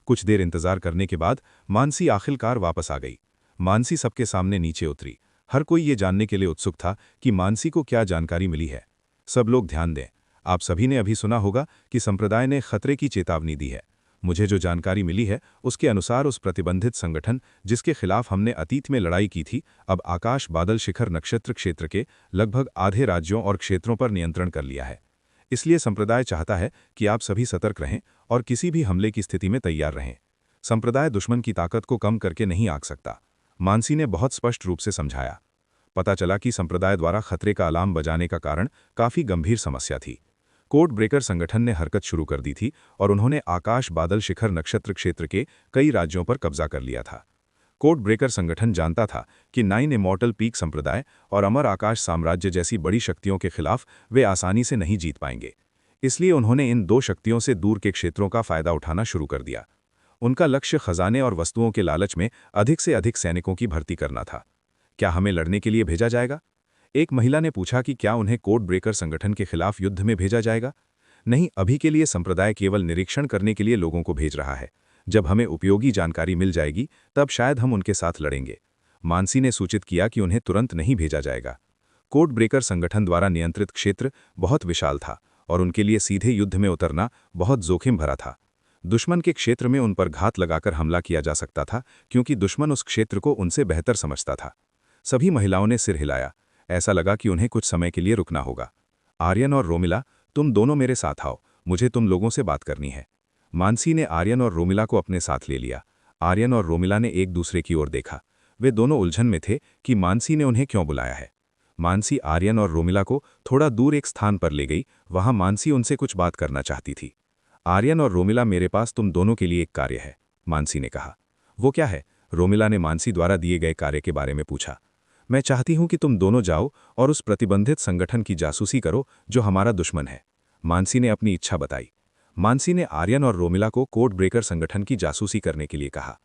कुछ देर इंतजार करने के बाद मानसी आखिरकार वापस आ गई। मानसी सबके सामने नीचे उतरी। हर कोई ये जानने के लिए उत्सुक था कि मानसी को क्या जानकारी मिली है। सब लोग ध्यान दें। आप सभी ने अभी सुना होगा कि संप्रदाय ने खतरे की चेतावनी दी है। मुझे जो जानकारी मिली है उसके अनुसार उस प्रतिबंधित संगठन जिसके खिलाफ हमने अतीत में लड़ाई की थी, अब आकाश बादल शिखर नक्षत्र क्षेत्र के लगभग आधे राज्यों और क्षेत्रों पर नियंत्रण कर लिया है। इसलिए संप्रदाय चाहता है कि आप सभी सतर्क रहें और किसी भी हमले की स्थिति में तैयार रहें। संप्रदाय दुश्मन की ताकत को कम करके नहीं आंक सकता, मानसी ने बहुत स्पष्ट रूप से समझाया। पता चला कि संप्रदाय द्वारा खतरे का अलार्म बजाने का कारण काफी गंभीर समस्या थी। कोड ब्रेकर संगठन ने हरकत शुरू कर दी थी और उन्होंने आकाश बादल शिखर नक्षत्र क्षेत्र के कई राज्यों पर कब्जा कर लिया था। कोड ब्रेकर संगठन जानता था कि 9 इमॉर्टल पीक संप्रदाय और अमर आकाश साम्राज्य जैसी बड़ी शक्तियों के खिलाफ वे आसानी से नहीं जीत पाएंगे। इसलिए उन्होंने इन दो शक्तियों से दूर के क्षेत्रों का फायदा उठाना शुरू कर दिया। उनका लक्ष्य खजाने और वस्तुओं के लालच में अधिक से अधिक सैनिकों की भर्ती करना था। क्या हमें लड़ने के लिए भेजा जाएगा? एक महिला ने पूछा कि क्या उन्हें कोड ब्रेकर संगठन के खिलाफ युद्ध में भेजा जाएगा? नहीं, अभी के लिए संप्रदाय केवल निरीक्षण करने के लिए लोगों को भेज रहा है। जब हमें उपयोगी जानकारी मिल जाएगी तब शायद हम उनके साथ लड़ेंगे। मानसी ने सूचित किया कि उन्हें तुरंत नहीं भेजा जाएगा। कोड ब्रेकर संगठन द्वारा नियंत्रित क्षेत्र बहुत विशाल था और उनके लिए सीधे युद्ध में उतरना बहुत जोखिम भरा था। दुश्मन के क्षेत्र में उन पर घात लगाकर हमला किया जा सकता था, क्योंकि दुश्मन उस क्षेत्र को उनसे बेहतर समझता था। सभी महिलाओं ने सिर हिलाया। ऐसा लगा कि उन्हें कुछ समय के लिए रुकना होगा। आर्यन और रोमिला, तुम दोनों मेरे साथ आओ, मुझे तुम लोगों से बात करनी है। मानसी ने आर्यन और रोमिला को अपने साथ ले लिया। आर्यन और रोमिला ने एक दूसरे की ओर देखा। वे दोनों उलझन में थे कि मानसी ने उन्हें क्यों बुलाया है। मानसी आर्यन और रोमिला को थोड़ा दूर एक स्थान पर ले गई। वहां मानसी उनसे कुछ बात करना चाहती थी। आर्यन और रोमिला, मेरे पास तुम दोनों के लिए एक कार्य है, मानसी ने कहा। वो क्या है? रोमिला ने मानसी द्वारा दिए गए कार्य के बारे में पूछा। मैं चाहती हूं कि तुम दोनों जाओ और उस प्रतिबंधित संगठन की जासूसी करो जो हमारा दुश्मन है, मानसी ने अपनी इच्छा बताई। मानसी ने आर्यन और रोमिला को कोड ब्रेकर संगठन की जासूसी करने के लिए कहा।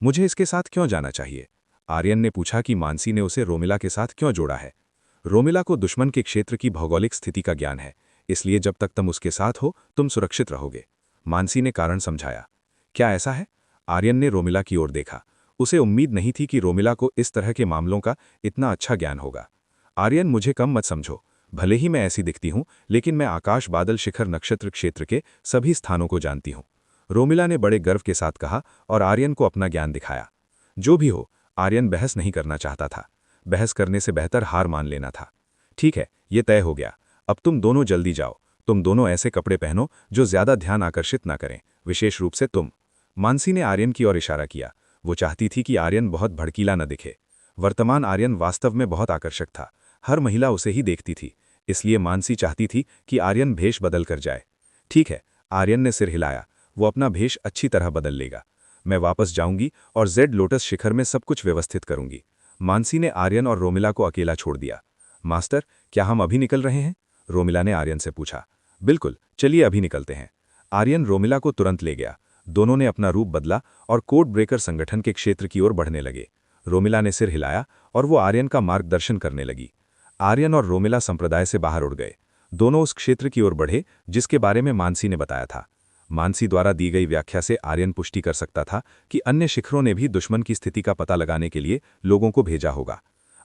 मुझे इसके साथ क्यों जाना चाहिए? आर्यन ने पूछा कि मानसी ने उसे रोमिला के साथ क्यों जोड़ा है। रोमिला को दुश्मन के क्षेत्र की भौगोलिक स्थिति का ज्ञान है, इसलिए जब तक तुम उसके साथ हो तुम सुरक्षित रहोगे, मानसी ने कारण समझाया। क्या ऐसा है? आर्यन ने रोमिला की ओर देखा। उसे उम्मीद नहीं थी कि रोमिला को इस तरह के मामलों का इतना अच्छा ज्ञान होगा। आर्यन, मुझे कम मत समझो। भले ही मैं ऐसी दिखती हूं, लेकिन मैं आकाश, बादल, शिखर, नक्षत्र क्षेत्र के सभी स्थानों को जानती हूं। रोमिला ने बड़े गर्व के साथ कहा और आर्यन को अपना ज्ञान दिखाया। जो भी हो, आर्यन बहस नहीं करना चाहता था। बहस करने से बेहतर हार मान लेना था। ठीक है, ये तय हो गया। अब तुम दोनों जल्दी जाओ। तुम दोनों ऐसे कपड़े पहनो जो ज्यादा ध्यान आकर्षित ना करें, विशेष रूप से तुम। मानसी ने आर्यन की ओर इशारा किया। वो चाहती थी कि आर्यन बहुत भड़कीला न दिखे। वर्तमान आर्यन वास्तव में बहुत आकर्षक था। हर महिला उसे ही देखती थी, इसलिए मानसी चाहती थी कि आर्यन भेष बदल कर जाए। ठीक है, आर्यन ने सिर हिलाया। वो अपना भेष अच्छी तरह बदल लेगा। मैं वापस जाऊंगी और जेड लोटस शिखर में सब कुछ व्यवस्थित करूंगी। मानसी ने आर्यन और रोमिला को अकेला छोड़ दिया। मास्टर, क्या हम अभी निकल रहे हैं? रोमिला ने आर्यन से पूछा। बिल्कुल, चलिए अभी निकलते हैं। आर्यन रोमिला को तुरंत ले गया। दोनों ने अपना रूप बदला और कोड ब्रेकर संगठन के क्षेत्र की ओर बढ़ने लगे। रोमिला ने सिर हिलाया और वो आर्यन का मार्गदर्शन करने लगी। आर्यन और रोमिला संप्रदाय से बाहर उड़ गए। दोनों उस क्षेत्र की ओर बढ़े जिसके बारे में मानसी ने बताया था। मानसी द्वारा दी गई व्याख्या से आर्यन पुष्टि कर सकता था कि अन्य शिखरों ने भी दुश्मन की स्थिति का पता लगाने के लिए लोगों को भेजा होगा।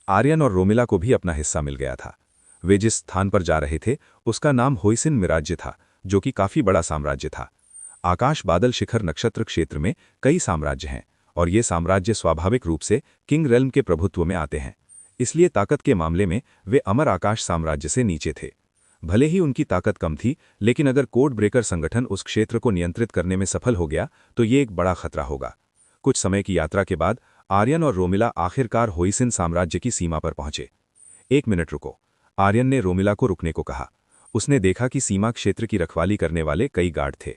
आर्यन और रोमिला को भी अपना हिस्सा मिल गया था। वे जिस स्थान पर जा रहे थे उसका नाम होइसिन मिराज्य था, जो कि काफी बड़ा साम्राज्य था। आकाश, बादल, शिखर, नक्षत्र क्षेत्र में कई साम्राज्य हैं और ये साम्राज्य स्वाभाविक रूप से किंग रेल्म के प्रभुत्व में आते हैं। इसलिए ताकत के मामले में वे अमर आकाश साम्राज्य से नीचे थे। भले ही उनकी ताकत कम थी, लेकिन अगर कोड ब्रेकर संगठन उस क्षेत्र को नियंत्रित करने में सफल हो गया तो ये एक बड़ा खतरा होगा। कुछ समय की यात्रा के बाद आर्यन और रोमिला आखिरकार होइसिन साम्राज्य की सीमा पर पहुंचे। 1 मिनट रुको, आर्यन ने रोमिला को रुकने को कहा। उसने देखा कि सीमा क्षेत्र की रखवाली करने वाले कई गार्ड थे।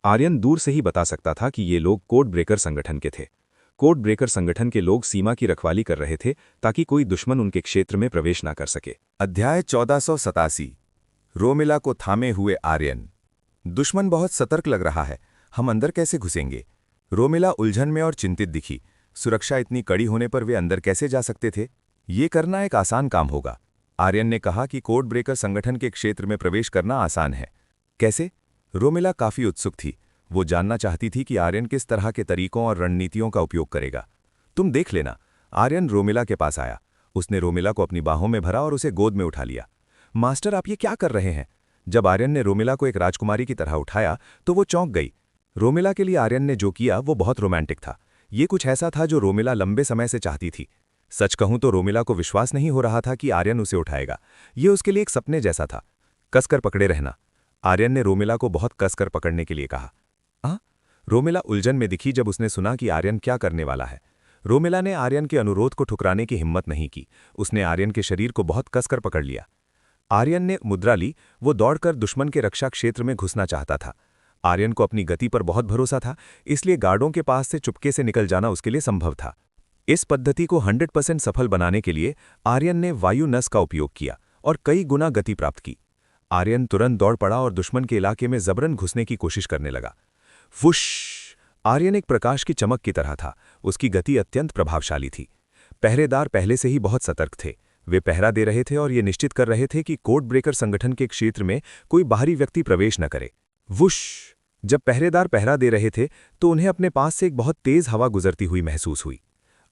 आर्यन दूर से ही बता सकता था कि ये लोग कोड ब्रेकर संगठन के थे। कोड ब्रेकर संगठन के लोग सीमा की रखवाली कर रहे थे ताकि कोई दुश्मन उनके क्षेत्र में प्रवेश न कर सके। अध्याय 1487। रोमिला को थामे हुए आर्यन। दुश्मन बहुत सतर्क लग रहा है, हम अंदर कैसे घुसेंगे? रोमिला उलझन में और चिंतित दिखी। सुरक्षा इतनी कड़ी होने पर वे अंदर कैसे जा सकते थे? ये करना एक आसान काम होगा। आर्यन ने कहा कि कोड ब्रेकर संगठन के क्षेत्र में प्रवेश करना आसान है। कैसे? रोमिला काफी उत्सुक थी। वो जानना चाहती थी कि आर्यन किस तरह के तरीकों और रणनीतियों का उपयोग करेगा। तुम देख लेना। आर्यन रोमिला के पास आया। उसने रोमिला को अपनी बाहों में भरा और उसे गोद में उठा लिया। मास्टर, आप ये क्या कर रहे हैं? जब आर्यन ने रोमिला को एक राजकुमारी की तरह उठाया तो वो चौंक गई। रोमिला के लिए आर्यन ने जो किया वो बहुत रोमांटिक था। ये कुछ ऐसा था जो रोमिला लंबे समय से चाहती थी। सच कहूं तो रोमिला को विश्वास नहीं हो रहा था कि आर्यन उसे उठाएगा। ये उसके लिए एक सपने जैसा था। कसकर पकड़े रहना। आर्यन ने रोमिला को बहुत कसकर पकड़ने के लिए कहा। रोमिला उलझन में दिखी जब उसने सुना कि आर्यन क्या करने वाला है। रोमिला ने आर्यन के अनुरोध को ठुकराने की हिम्मत नहीं की। उसने आर्यन के शरीर को बहुत कसकर पकड़ लिया। आर्यन ने मुद्रा ली। वो दौड़कर दुश्मन के रक्षा क्षेत्र में घुसना चाहता था। आर्यन को अपनी गति पर बहुत भरोसा था, इसलिए गार्डों के पास से चुपके से निकल जाना उसके लिए संभव था। इस पद्धति को 100% सफल बनाने के लिए आर्यन ने वायु नस का उपयोग किया और कई गुना गति प्राप्त की। आर्यन तुरंत दौड़ पड़ा और दुश्मन के इलाके में जबरन घुसने की कोशिश करने लगा। वुश! आर्यन एक प्रकाश की चमक की तरह था। उसकी गति अत्यंत प्रभावशाली थी। पहरेदार पहले से ही बहुत सतर्क थे। वे पहरा दे रहे थे और ये निश्चित कर रहे थे कि कोड ब्रेकर संगठन के क्षेत्र में कोई बाहरी व्यक्ति प्रवेश न करे। वुश! जब पहरेदार पहरा दे रहे थे तो उन्हें अपने पास से एक बहुत तेज हवा गुजरती हुई महसूस हुई।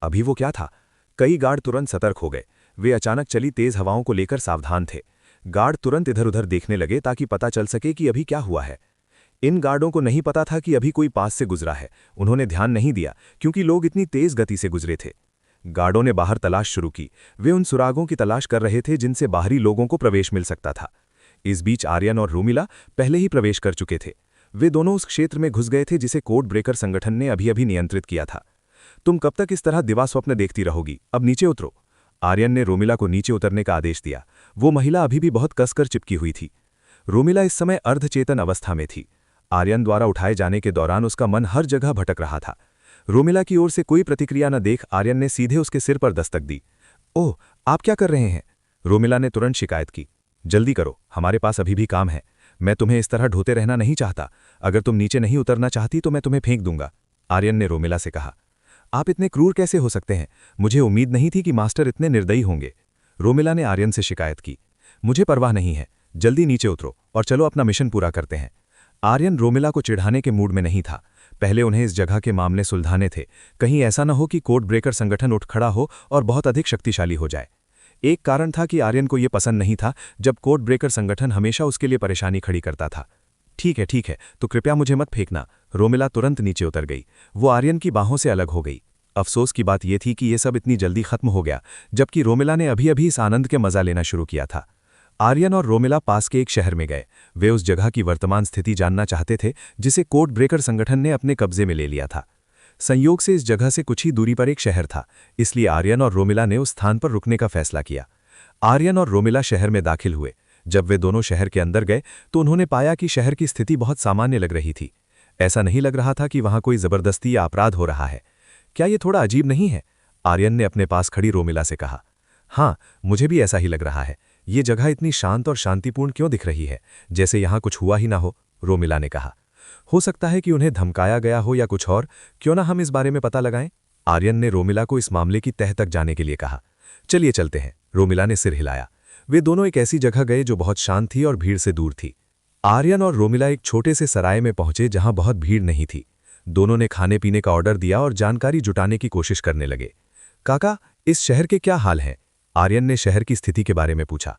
अभी वो क्या था? कई गार्ड तुरंत सतर्क हो गए। वे अचानक चली तेज हवाओं को लेकर सावधान थे। गार्ड तुरंत इधर उधर देखने लगे ताकि पता चल सके कि अभी क्या हुआ है। इन गार्डों को नहीं पता था कि अभी कोई पास से गुजरा है। उन्होंने ध्यान नहीं दिया क्योंकि लोग इतनी तेज गति से गुजरे थे। गार्डों ने बाहर तलाश शुरू की। वे उन सुरागों की तलाश कर रहे थे जिनसे बाहरी लोगों को प्रवेश मिल सकता था। इस बीच आर्यन और रोमिला पहले ही प्रवेश कर चुके थे। वे दोनों उस क्षेत्र में घुस गए थे जिसे कोड ब्रेकर संगठन ने अभी अभी नियंत्रित किया था। तुम कब तक इस तरह दिवा स्वप्न देखती रहोगी? अब नीचे उतरो। आर्यन ने रोमिला को नीचे उतरने का आदेश दिया। वो महिला अभी भी बहुत कसकर चिपकी हुई थी। रोमिला इस समय अर्धचेतन अवस्था में थी। आर्यन द्वारा उठाए जाने के दौरान उसका मन हर जगह भटक रहा था। रोमिला की ओर से कोई प्रतिक्रिया न देख आर्यन ने सीधे उसके सिर पर दस्तक दी। ओह, आप क्या कर रहे हैं? रोमिला ने तुरंत शिकायत की। जल्दी करो, हमारे पास अभी भी काम है। मैं तुम्हें इस तरह ढोते रहना नहीं चाहता। अगर तुम नीचे नहीं उतरना चाहती तो मैं तुम्हें फेंक दूंगा। आर्यन ने रोमिला से कहा। आप इतने क्रूर कैसे हो सकते हैं? मुझे उम्मीद नहीं थी कि मास्टर इतने निर्दयी होंगे। रोमिला ने आर्यन से शिकायत की। मुझे परवाह नहीं है, जल्दी नीचे उतरो और चलो अपना मिशन पूरा करते हैं। आर्यन रोमिला को चिढ़ाने के मूड में नहीं था। पहले उन्हें इस जगह के मामले सुलझाने थे, कहीं ऐसा न हो कि कोड ब्रेकर संगठन उठ खड़ा हो और बहुत अधिक शक्तिशाली हो जाए। एक कारण था कि आर्यन को यह पसंद नहीं था जब कोड ब्रेकर संगठन हमेशा उसके लिए परेशानी खड़ी करता था। ठीक है, तो कृपया मुझे मत फेंकना। रोमिला तुरंत नीचे उतर गई। वो आर्यन की बाहों से अलग हो गई। अफसोस की बात यह थी कि यह सब इतनी जल्दी खत्म हो गया, जबकि रोमिला ने अभी अभी इस आनंद के मजा लेना शुरू किया था। आर्यन और रोमिला पास के एक शहर में गए। वे उस जगह की वर्तमान स्थिति जानना चाहते थे जिसे कोड ब्रेकर संगठन ने अपने कब्जे में ले लिया था। संयोग से इस जगह से कुछ ही दूरी पर एक शहर था, इसलिए आर्यन और रोमिला ने उस स्थान पर रुकने का फैसला किया। आर्यन और रोमिला शहर में दाखिल हुए। जब वे दोनों शहर के अंदर गए तो उन्होंने पाया कि शहर की स्थिति बहुत सामान्य लग रही थी। ऐसा नहीं लग रहा था कि वहां कोई जबरदस्ती या अपराध हो रहा है। क्या ये थोड़ा अजीब नहीं है? आर्यन ने अपने पास खड़ी रोमिला से कहा। हाँ, मुझे भी ऐसा ही लग रहा है। ये जगह इतनी शांत और शांतिपूर्ण क्यों दिख रही है, जैसे यहाँ कुछ हुआ ही ना हो, रोमिला ने कहा। हो सकता है कि उन्हें धमकाया गया हो या कुछ और। क्यों ना हम इस बारे में पता लगाएं? आर्यन ने रोमिला को इस मामले की तह तक जाने के लिए कहा। चलिए चलते हैं, रोमिला ने सिर हिलाया। वे दोनों एक ऐसी जगह गए जो बहुत शांत थी और भीड़ से दूर थी। आर्यन और रोमिला एक छोटे से सराय में पहुंचे जहां बहुत भीड़ नहीं थी। दोनों ने खाने पीने का ऑर्डर दिया और जानकारी जुटाने की कोशिश करने लगे। काका, इस शहर के क्या हाल हैं? आर्यन ने शहर की स्थिति के बारे में पूछा।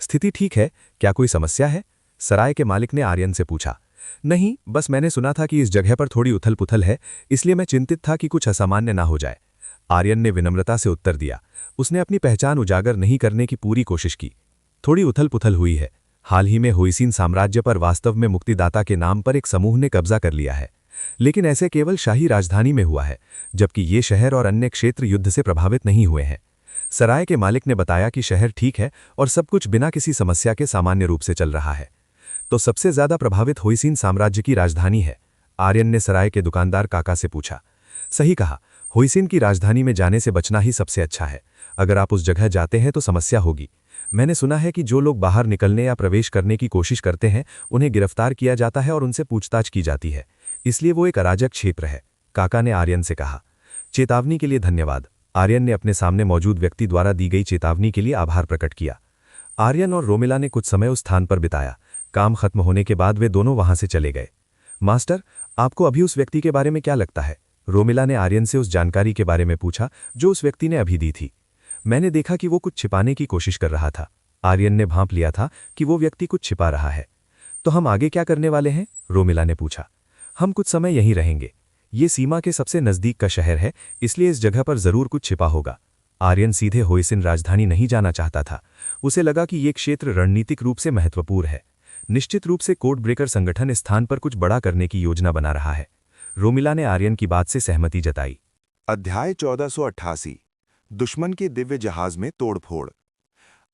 स्थिति ठीक है, क्या कोई समस्या है? सराय के मालिक ने आर्यन से पूछा। नहीं, बस मैंने सुना था कि इस जगह पर थोड़ी उथल पुथल है, इसलिए मैं चिंतित था कि कुछ असामान्य ना हो जाए। आर्यन ने विनम्रता से उत्तर दिया। उसने अपनी पहचान उजागर नहीं करने की पूरी कोशिश की। थोड़ी उथल पुथल हुई है। हाल ही में होइसिन साम्राज्य पर वास्तव में मुक्तिदाता के नाम पर एक समूह ने कब्जा कर लिया है, लेकिन ऐसे केवल शाही राजधानी में हुआ है, जबकि ये शहर और अन्य क्षेत्र युद्ध से प्रभावित नहीं हुए हैं। सराय के मालिक ने बताया कि शहर ठीक है और सब कुछ बिना किसी समस्या के सामान्य रूप से चल रहा है। तो सबसे ज्यादा प्रभावित होइसिन साम्राज्य की राजधानी है? आर्यन ने सराय के दुकानदार काका से पूछा। सही कहा, होइसिन की राजधानी में जाने से बचना ही सबसे अच्छा है। अगर आप उस जगह जाते हैं तो समस्या होगी। मैंने सुना है कि जो लोग बाहर निकलने या प्रवेश करने की कोशिश करते हैं उन्हें गिरफ्तार किया जाता है और उनसे पूछताछ की जाती है, इसलिए वो एक अराजक क्षेत्र है, काका ने आर्यन से कहा। चेतावनी के लिए धन्यवाद। आर्यन ने अपने सामने मौजूद व्यक्ति द्वारा दी गई चेतावनी के लिए आभार प्रकट किया। आर्यन और रोमिला ने कुछ समय उस स्थान पर बिताया। काम खत्म होने के बाद वे दोनों वहां से चले गए। मास्टर, आपको अभी उस व्यक्ति के बारे में क्या लगता है? रोमिला ने आर्यन से उस जानकारी के बारे में पूछा जो उस व्यक्ति ने अभी दी थी। मैंने देखा कि वो कुछ छिपाने की कोशिश कर रहा था। आर्यन ने भांप लिया था कि वो व्यक्ति कुछ छिपा रहा है। तो हम आगे क्या करने वाले हैं? रोमिला ने पूछा। हम कुछ समय यहीं रहेंगे। ये सीमा के सबसे नजदीक का शहर है, इसलिए इस जगह पर जरूर कुछ छिपा होगा। आर्यन सीधे होइसिन राजधानी नहीं जाना चाहता था। उसे लगा कि ये क्षेत्र रणनीतिक रूप से महत्वपूर्ण है। निश्चित रूप से कोड ब्रेकर संगठन इस स्थान पर कुछ बड़ा करने की योजना बना रहा है। रोमिला ने आर्यन की बात से सहमति जताई। अध्याय 1488 दुश्मन के दिव्य जहाज में तोड़फोड़।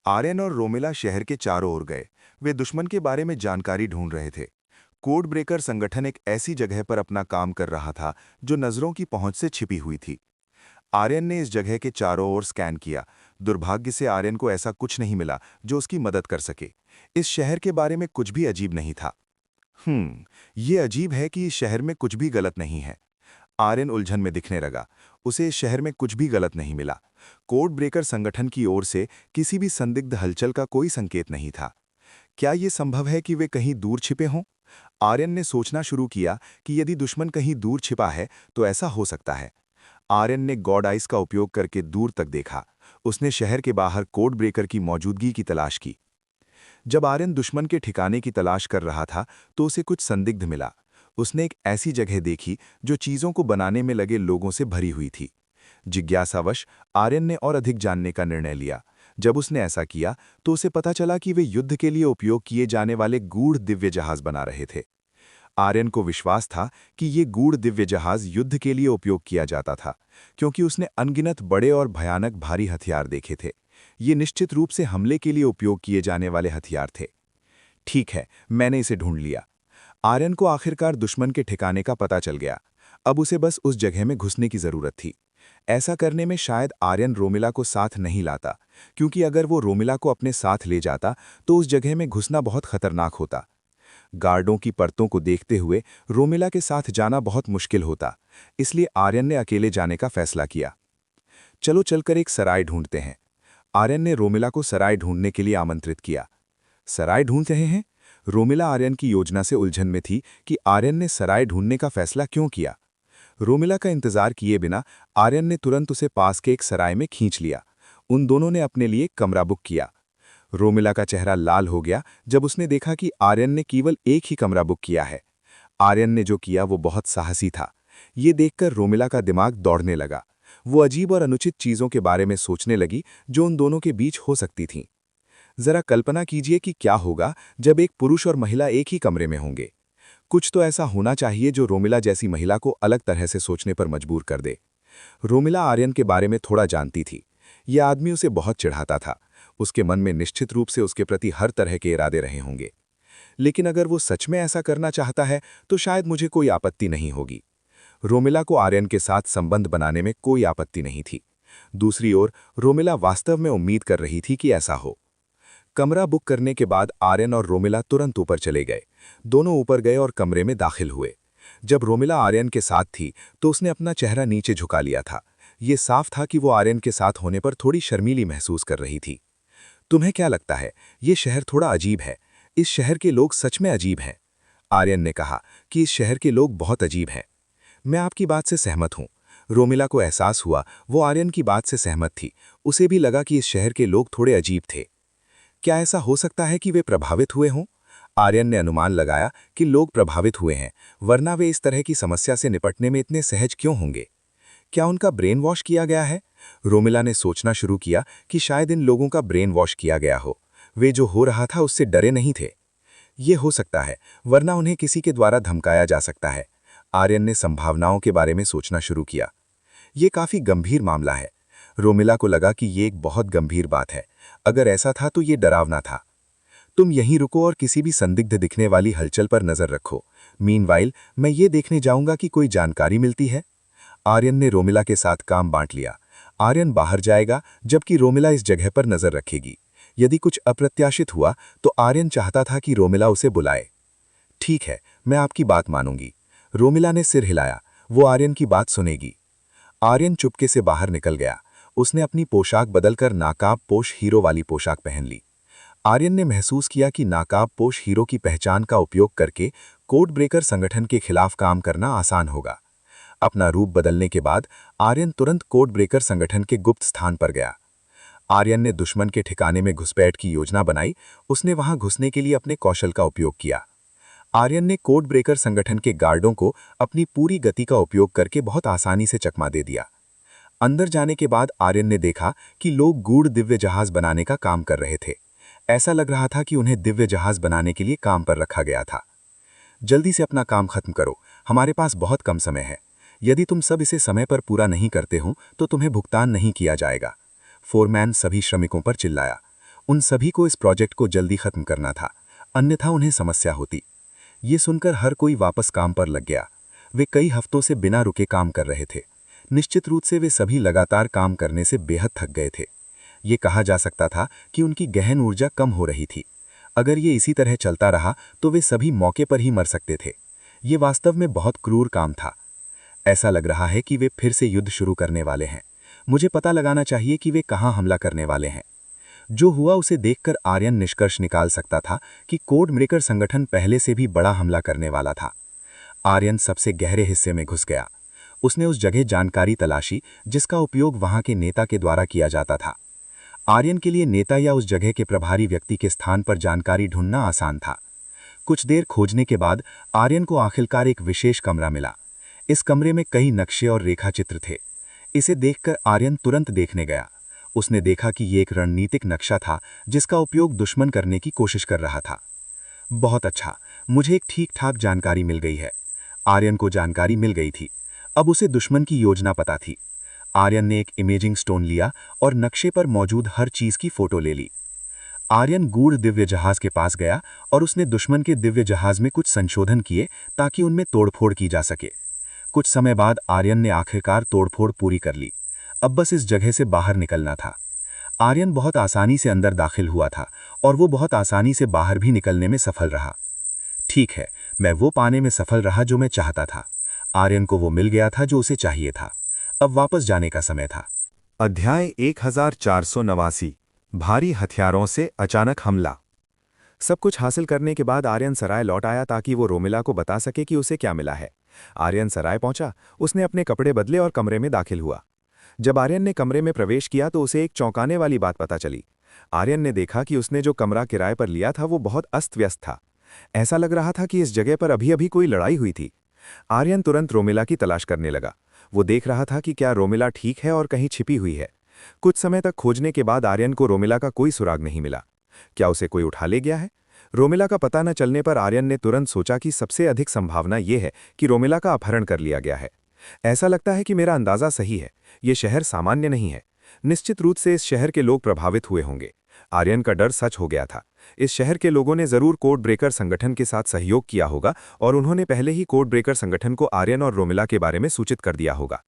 आर्यन और रोमिला शहर के चारों ओर गए। वे दुश्मन के बारे में जानकारी ढूंढ रहे थे। कोड ब्रेकर संगठन एक ऐसी जगह पर अपना काम कर रहा था जो नजरों की पहुंच से छिपी हुई थी। आर्यन ने इस जगह के चारों ओर स्कैन किया। दुर्भाग्य से आर्यन को ऐसा कुछ नहीं मिला जो उसकी मदद कर सके। इस शहर के बारे में कुछ भी अजीब नहीं था। ये अजीब है कि इस शहर में कुछ भी गलत नहीं है। आर्यन उलझन में दिखने लगा। उसे इस शहर में कुछ भी गलत नहीं मिला। कोड ब्रेकर संगठन की ओर से किसी भी संदिग्ध हलचल का कोई संकेत नहीं था। क्या यह संभव है कि वे कहीं दूर छिपे हों? आर्यन ने सोचना शुरू किया कि यदि दुश्मन कहीं दूर छिपा है तो ऐसा हो सकता है। आर्यन ने गॉड आइस का उपयोग करके दूर तक देखा। उसने शहर के बाहर कोड ब्रेकर की मौजूदगी की तलाश की। जब आर्यन दुश्मन के ठिकाने की तलाश कर रहा था तो उसे कुछ संदिग्ध मिला। उसने एक ऐसी जगह देखी जो चीजों को बनाने में लगे लोगों से भरी हुई थी। जिज्ञासावश आर्यन ने और अधिक जानने का निर्णय लिया। जब उसने ऐसा किया तो उसे पता चला कि वे युद्ध के लिए उपयोग किए जाने वाले गूढ़ दिव्य जहाज बना रहे थे। आर्यन को विश्वास था कि ये गूढ़ दिव्य जहाज युद्ध के लिए उपयोग किया जाता था, क्योंकि उसने अनगिनत बड़े और भयानक भारी हथियार देखे थे। ये निश्चित रूप से हमले के लिए उपयोग किए जाने वाले हथियार थे। ठीक है, मैंने इसे ढूंढ लिया। आर्यन को आखिरकार दुश्मन के ठिकाने का पता चल गया। अब उसे बस उस जगह में घुसने की जरूरत थी। ऐसा करने में शायद आर्यन रोमिला को साथ नहीं लाता, क्योंकि अगर वो रोमिला को अपने साथ ले जाता तो उस जगह में घुसना बहुत खतरनाक होता। गार्डों की परतों को देखते हुए रोमिला के साथ जाना बहुत मुश्किल होता, इसलिए आर्यन ने अकेले जाने का फैसला किया। चलो चलकर एक सराय ढूंढते हैं। आर्यन ने रोमिला को सराय ढूंढने के लिए आमंत्रित किया। सराय ढूंढ रहे हैं? रोमिला आर्यन की योजना से उलझन में थी कि आर्यन ने सराय ढूंढने का फैसला क्यों किया। रोमिला का इंतजार किए बिना आर्यन ने तुरंत उसे पास के एक सराय में खींच लिया। उन दोनों ने अपने लिए कमरा बुक किया। रोमिला का चेहरा लाल हो गया जब उसने देखा कि आर्यन ने केवल एक ही कमरा बुक किया है। आर्यन ने जो किया वो बहुत साहसी था। ये देखकर रोमिला का दिमाग दौड़ने लगा। वो अजीब और अनुचित चीजों के बारे में सोचने लगी जो उन दोनों के बीच हो सकती थीं। जरा कल्पना कीजिए कि क्या होगा जब एक पुरुष और महिला एक ही कमरे में होंगे। कुछ तो ऐसा होना चाहिए जो रोमिला जैसी महिला को अलग तरह से सोचने पर मजबूर कर दे। रोमिला आर्यन के बारे में थोड़ा जानती थी। यह आदमी उसे बहुत चिढ़ाता था। उसके मन में निश्चित रूप से उसके प्रति हर तरह के इरादे रहे होंगे। लेकिन अगर वो सच में ऐसा करना चाहता है तो शायद मुझे कोई आपत्ति नहीं होगी। रोमिला को आर्यन के साथ संबंध बनाने में कोई आपत्ति नहीं थी। दूसरी ओर रोमिला वास्तव में उम्मीद कर रही थी कि ऐसा हो। कमरा बुक करने के बाद आर्यन और रोमिला तुरंत ऊपर चले गए। दोनों ऊपर गए और कमरे में दाखिल हुए। जब रोमिला आर्यन के साथ थी तो उसने अपना चेहरा नीचे झुका लिया था। ये साफ था कि वो आर्यन के साथ होने पर थोड़ी शर्मीली महसूस कर रही थी। तुम्हें क्या लगता है, ये शहर थोड़ा अजीब है। इस शहर के लोग सच में अजीब हैं। आर्यन ने कहा कि इस शहर के लोग बहुत अजीब हैं। मैं आपकी बात से सहमत हूं। रोमिला को एहसास हुआ वो आर्यन की बात से सहमत थी। उसे भी लगा कि इस शहर के लोग थोड़े अजीब थे। क्या ऐसा हो सकता है कि वे प्रभावित हुए हों? आर्यन ने अनुमान लगाया कि लोग प्रभावित हुए हैं, वरना वे इस तरह की समस्या से निपटने में इतने सहज क्यों होंगे? क्या उनका ब्रेन वॉश किया गया है? रोमिला ने सोचना शुरू किया कि शायद इन लोगों का ब्रेन वॉश किया गया हो। वे जो हो रहा था उससे डरे नहीं थे। ये हो सकता है, वरना उन्हें किसी के द्वारा धमकाया जा सकता है। आर्यन ने संभावनाओं के बारे में सोचना शुरू किया। ये काफी गंभीर मामला है। रोमिला को लगा कि ये एक बहुत गंभीर बात है। अगर ऐसा था तो ये डरावना था। तुम यहीं रुको और किसी भी संदिग्ध दिखने वाली हलचल पर नजर रखो। मीनवाइल मैं ये देखने जाऊंगा कि कोई जानकारी मिलती है। आर्यन ने रोमिला के साथ काम बांट लिया। आर्यन बाहर जाएगा जबकि रोमिला इस जगह पर नजर रखेगी। यदि कुछ अप्रत्याशित हुआ तो आर्यन चाहता था कि रोमिला उसे बुलाए। ठीक है, मैं आपकी बात मानूंगी। रोमिला ने सिर हिलाया। वो आर्यन की बात सुनेगी। आर्यन चुपके से बाहर निकल गया। उसने अपनी पोशाक बदलकर नाकाब पोश हीरो वाली पोशाक पहन ली। आर्यन ने महसूस किया कि नाकाब पोश हीरो की पहचान का उपयोग करके कोड ब्रेकर संगठन के खिलाफ काम करना आसान होगा। अपना रूप बदलने के बाद आर्यन तुरंत कोड ब्रेकर संगठन के गुप्त स्थान पर गया। आर्यन ने दुश्मन के ठिकाने में घुसपैठ की योजना बनाई। उसने वहां घुसने के लिए अपने कौशल का उपयोग किया। आर्यन ने कोड ब्रेकर संगठन के गार्डों को अपनी पूरी गति का उपयोग करके बहुत आसानी से चकमा दे दिया। अंदर जाने के बाद आर्यन ने देखा कि लोग गूढ़ दिव्य जहाज बनाने का काम कर रहे थे। ऐसा लग रहा था कि उन्हें दिव्य जहाज बनाने के लिए काम पर रखा गया था। जल्दी से अपना काम खत्म करो, हमारे पास बहुत कम समय है। यदि तुम सब इसे समय पर पूरा नहीं करते हो तो तुम्हें भुगतान नहीं किया जाएगा। फोरमैन सभी श्रमिकों पर चिल्लाया। उन सभी को इस प्रोजेक्ट को जल्दी खत्म करना था, अन्यथा उन्हें समस्या होती। ये सुनकर हर कोई वापस काम पर लग गया। वे कई हफ्तों से बिना रुके काम कर रहे थे। निश्चित रूप से वे सभी लगातार काम करने से बेहद थक गए थे। ये कहा जा सकता था कि उनकी गहन ऊर्जा कम हो रही थी। अगर ये इसी तरह चलता रहा तो वे सभी मौके पर ही मर सकते थे। ये वास्तव में बहुत क्रूर काम था। ऐसा लग रहा है कि वे फिर से युद्ध शुरू करने वाले हैं। मुझे पता लगाना चाहिए कि वे कहां हमला करने वाले हैं। जो हुआ उसे देखकर आर्यन निष्कर्ष निकाल सकता था कि कोड ब्रेकर संगठन पहले से भी बड़ा हमला करने वाला था। आर्यन सबसे गहरे हिस्से में घुस गया। उसने उस जगह जानकारी तलाशी जिसका उपयोग वहां के नेता के द्वारा किया जाता था। आर्यन के लिए नेता या उस जगह के प्रभारी व्यक्ति के स्थान पर जानकारी ढूंढना आसान था। कुछ देर खोजने के बाद आर्यन को आखिरकार एक विशेष कमरा मिला। इस कमरे में कई नक्शे और रेखाचित्र थे। इसे देखकर आर्यन तुरंत देखने गया। उसने देखा कि ये एक रणनीतिक नक्शा था जिसका उपयोग दुश्मन करने की कोशिश कर रहा था। बहुत अच्छा, मुझे एक ठीक-ठाक जानकारी मिल गई है। आर्यन को जानकारी मिल गई थी। अब उसे दुश्मन की योजना पता थी। आर्यन ने एक इमेजिंग स्टोन लिया और नक्शे पर मौजूद हर चीज की फोटो ले ली। आर्यन गूढ़ दिव्य जहाज के पास गया और उसने दुश्मन के दिव्य जहाज में कुछ संशोधन किए ताकि उनमें तोड़फोड़ की जा सके। कुछ समय बाद आर्यन ने आखिरकार तोड़फोड़ पूरी कर ली। अब बस इस जगह से बाहर निकलना था। आर्यन बहुत आसानी से अंदर दाखिल हुआ था और वो बहुत आसानी से बाहर भी निकलने में सफल रहा। ठीक है, मैं वो पाने में सफल रहा जो मैं चाहता था। आर्यन को वो मिल गया था जो उसे चाहिए था। अब वापस जाने का समय था। अध्याय 1489 भारी हथियारों से अचानक हमला। सब कुछ हासिल करने के बाद आर्यन सराय लौट आया ताकि वो रोमिला को बता सके कि उसे क्या मिला है। आर्यन सराय पहुंचा, उसने अपने कपड़े बदले और कमरे में दाखिल हुआ। जब आर्यन ने कमरे में प्रवेश किया तो उसे एक चौंकाने वाली बात पता चली। आर्यन ने देखा कि उसने जो कमरा किराए पर लिया था वो बहुत अस्त-व्यस्त था। ऐसा लग रहा था कि इस जगह पर अभी-अभी कोई लड़ाई हुई थी। आर्यन तुरंत रोमिला की तलाश करने लगा। वो देख रहा था कि क्या रोमिला ठीक है और कहीं छिपी हुई है। कुछ समय तक खोजने के बाद आर्यन को रोमिला का कोई सुराग नहीं मिला। क्या उसे कोई उठा ले गया है? रोमिला का पता न चलने पर आर्यन ने तुरंत सोचा कि सबसे अधिक संभावना ये है कि रोमिला का अपहरण कर लिया गया है। ऐसा लगता है कि मेरा अंदाजा सही है, ये शहर सामान्य नहीं है। निश्चित रूप से इस शहर के लोग प्रभावित हुए होंगे। आर्यन का डर सच हो गया था। इस शहर के लोगों ने जरूर कोड ब्रेकर संगठन के साथ सहयोग किया होगा और उन्होंने पहले ही कोड ब्रेकर संगठन को आर्यन और रोमिला के बारे में सूचित कर दिया होगा।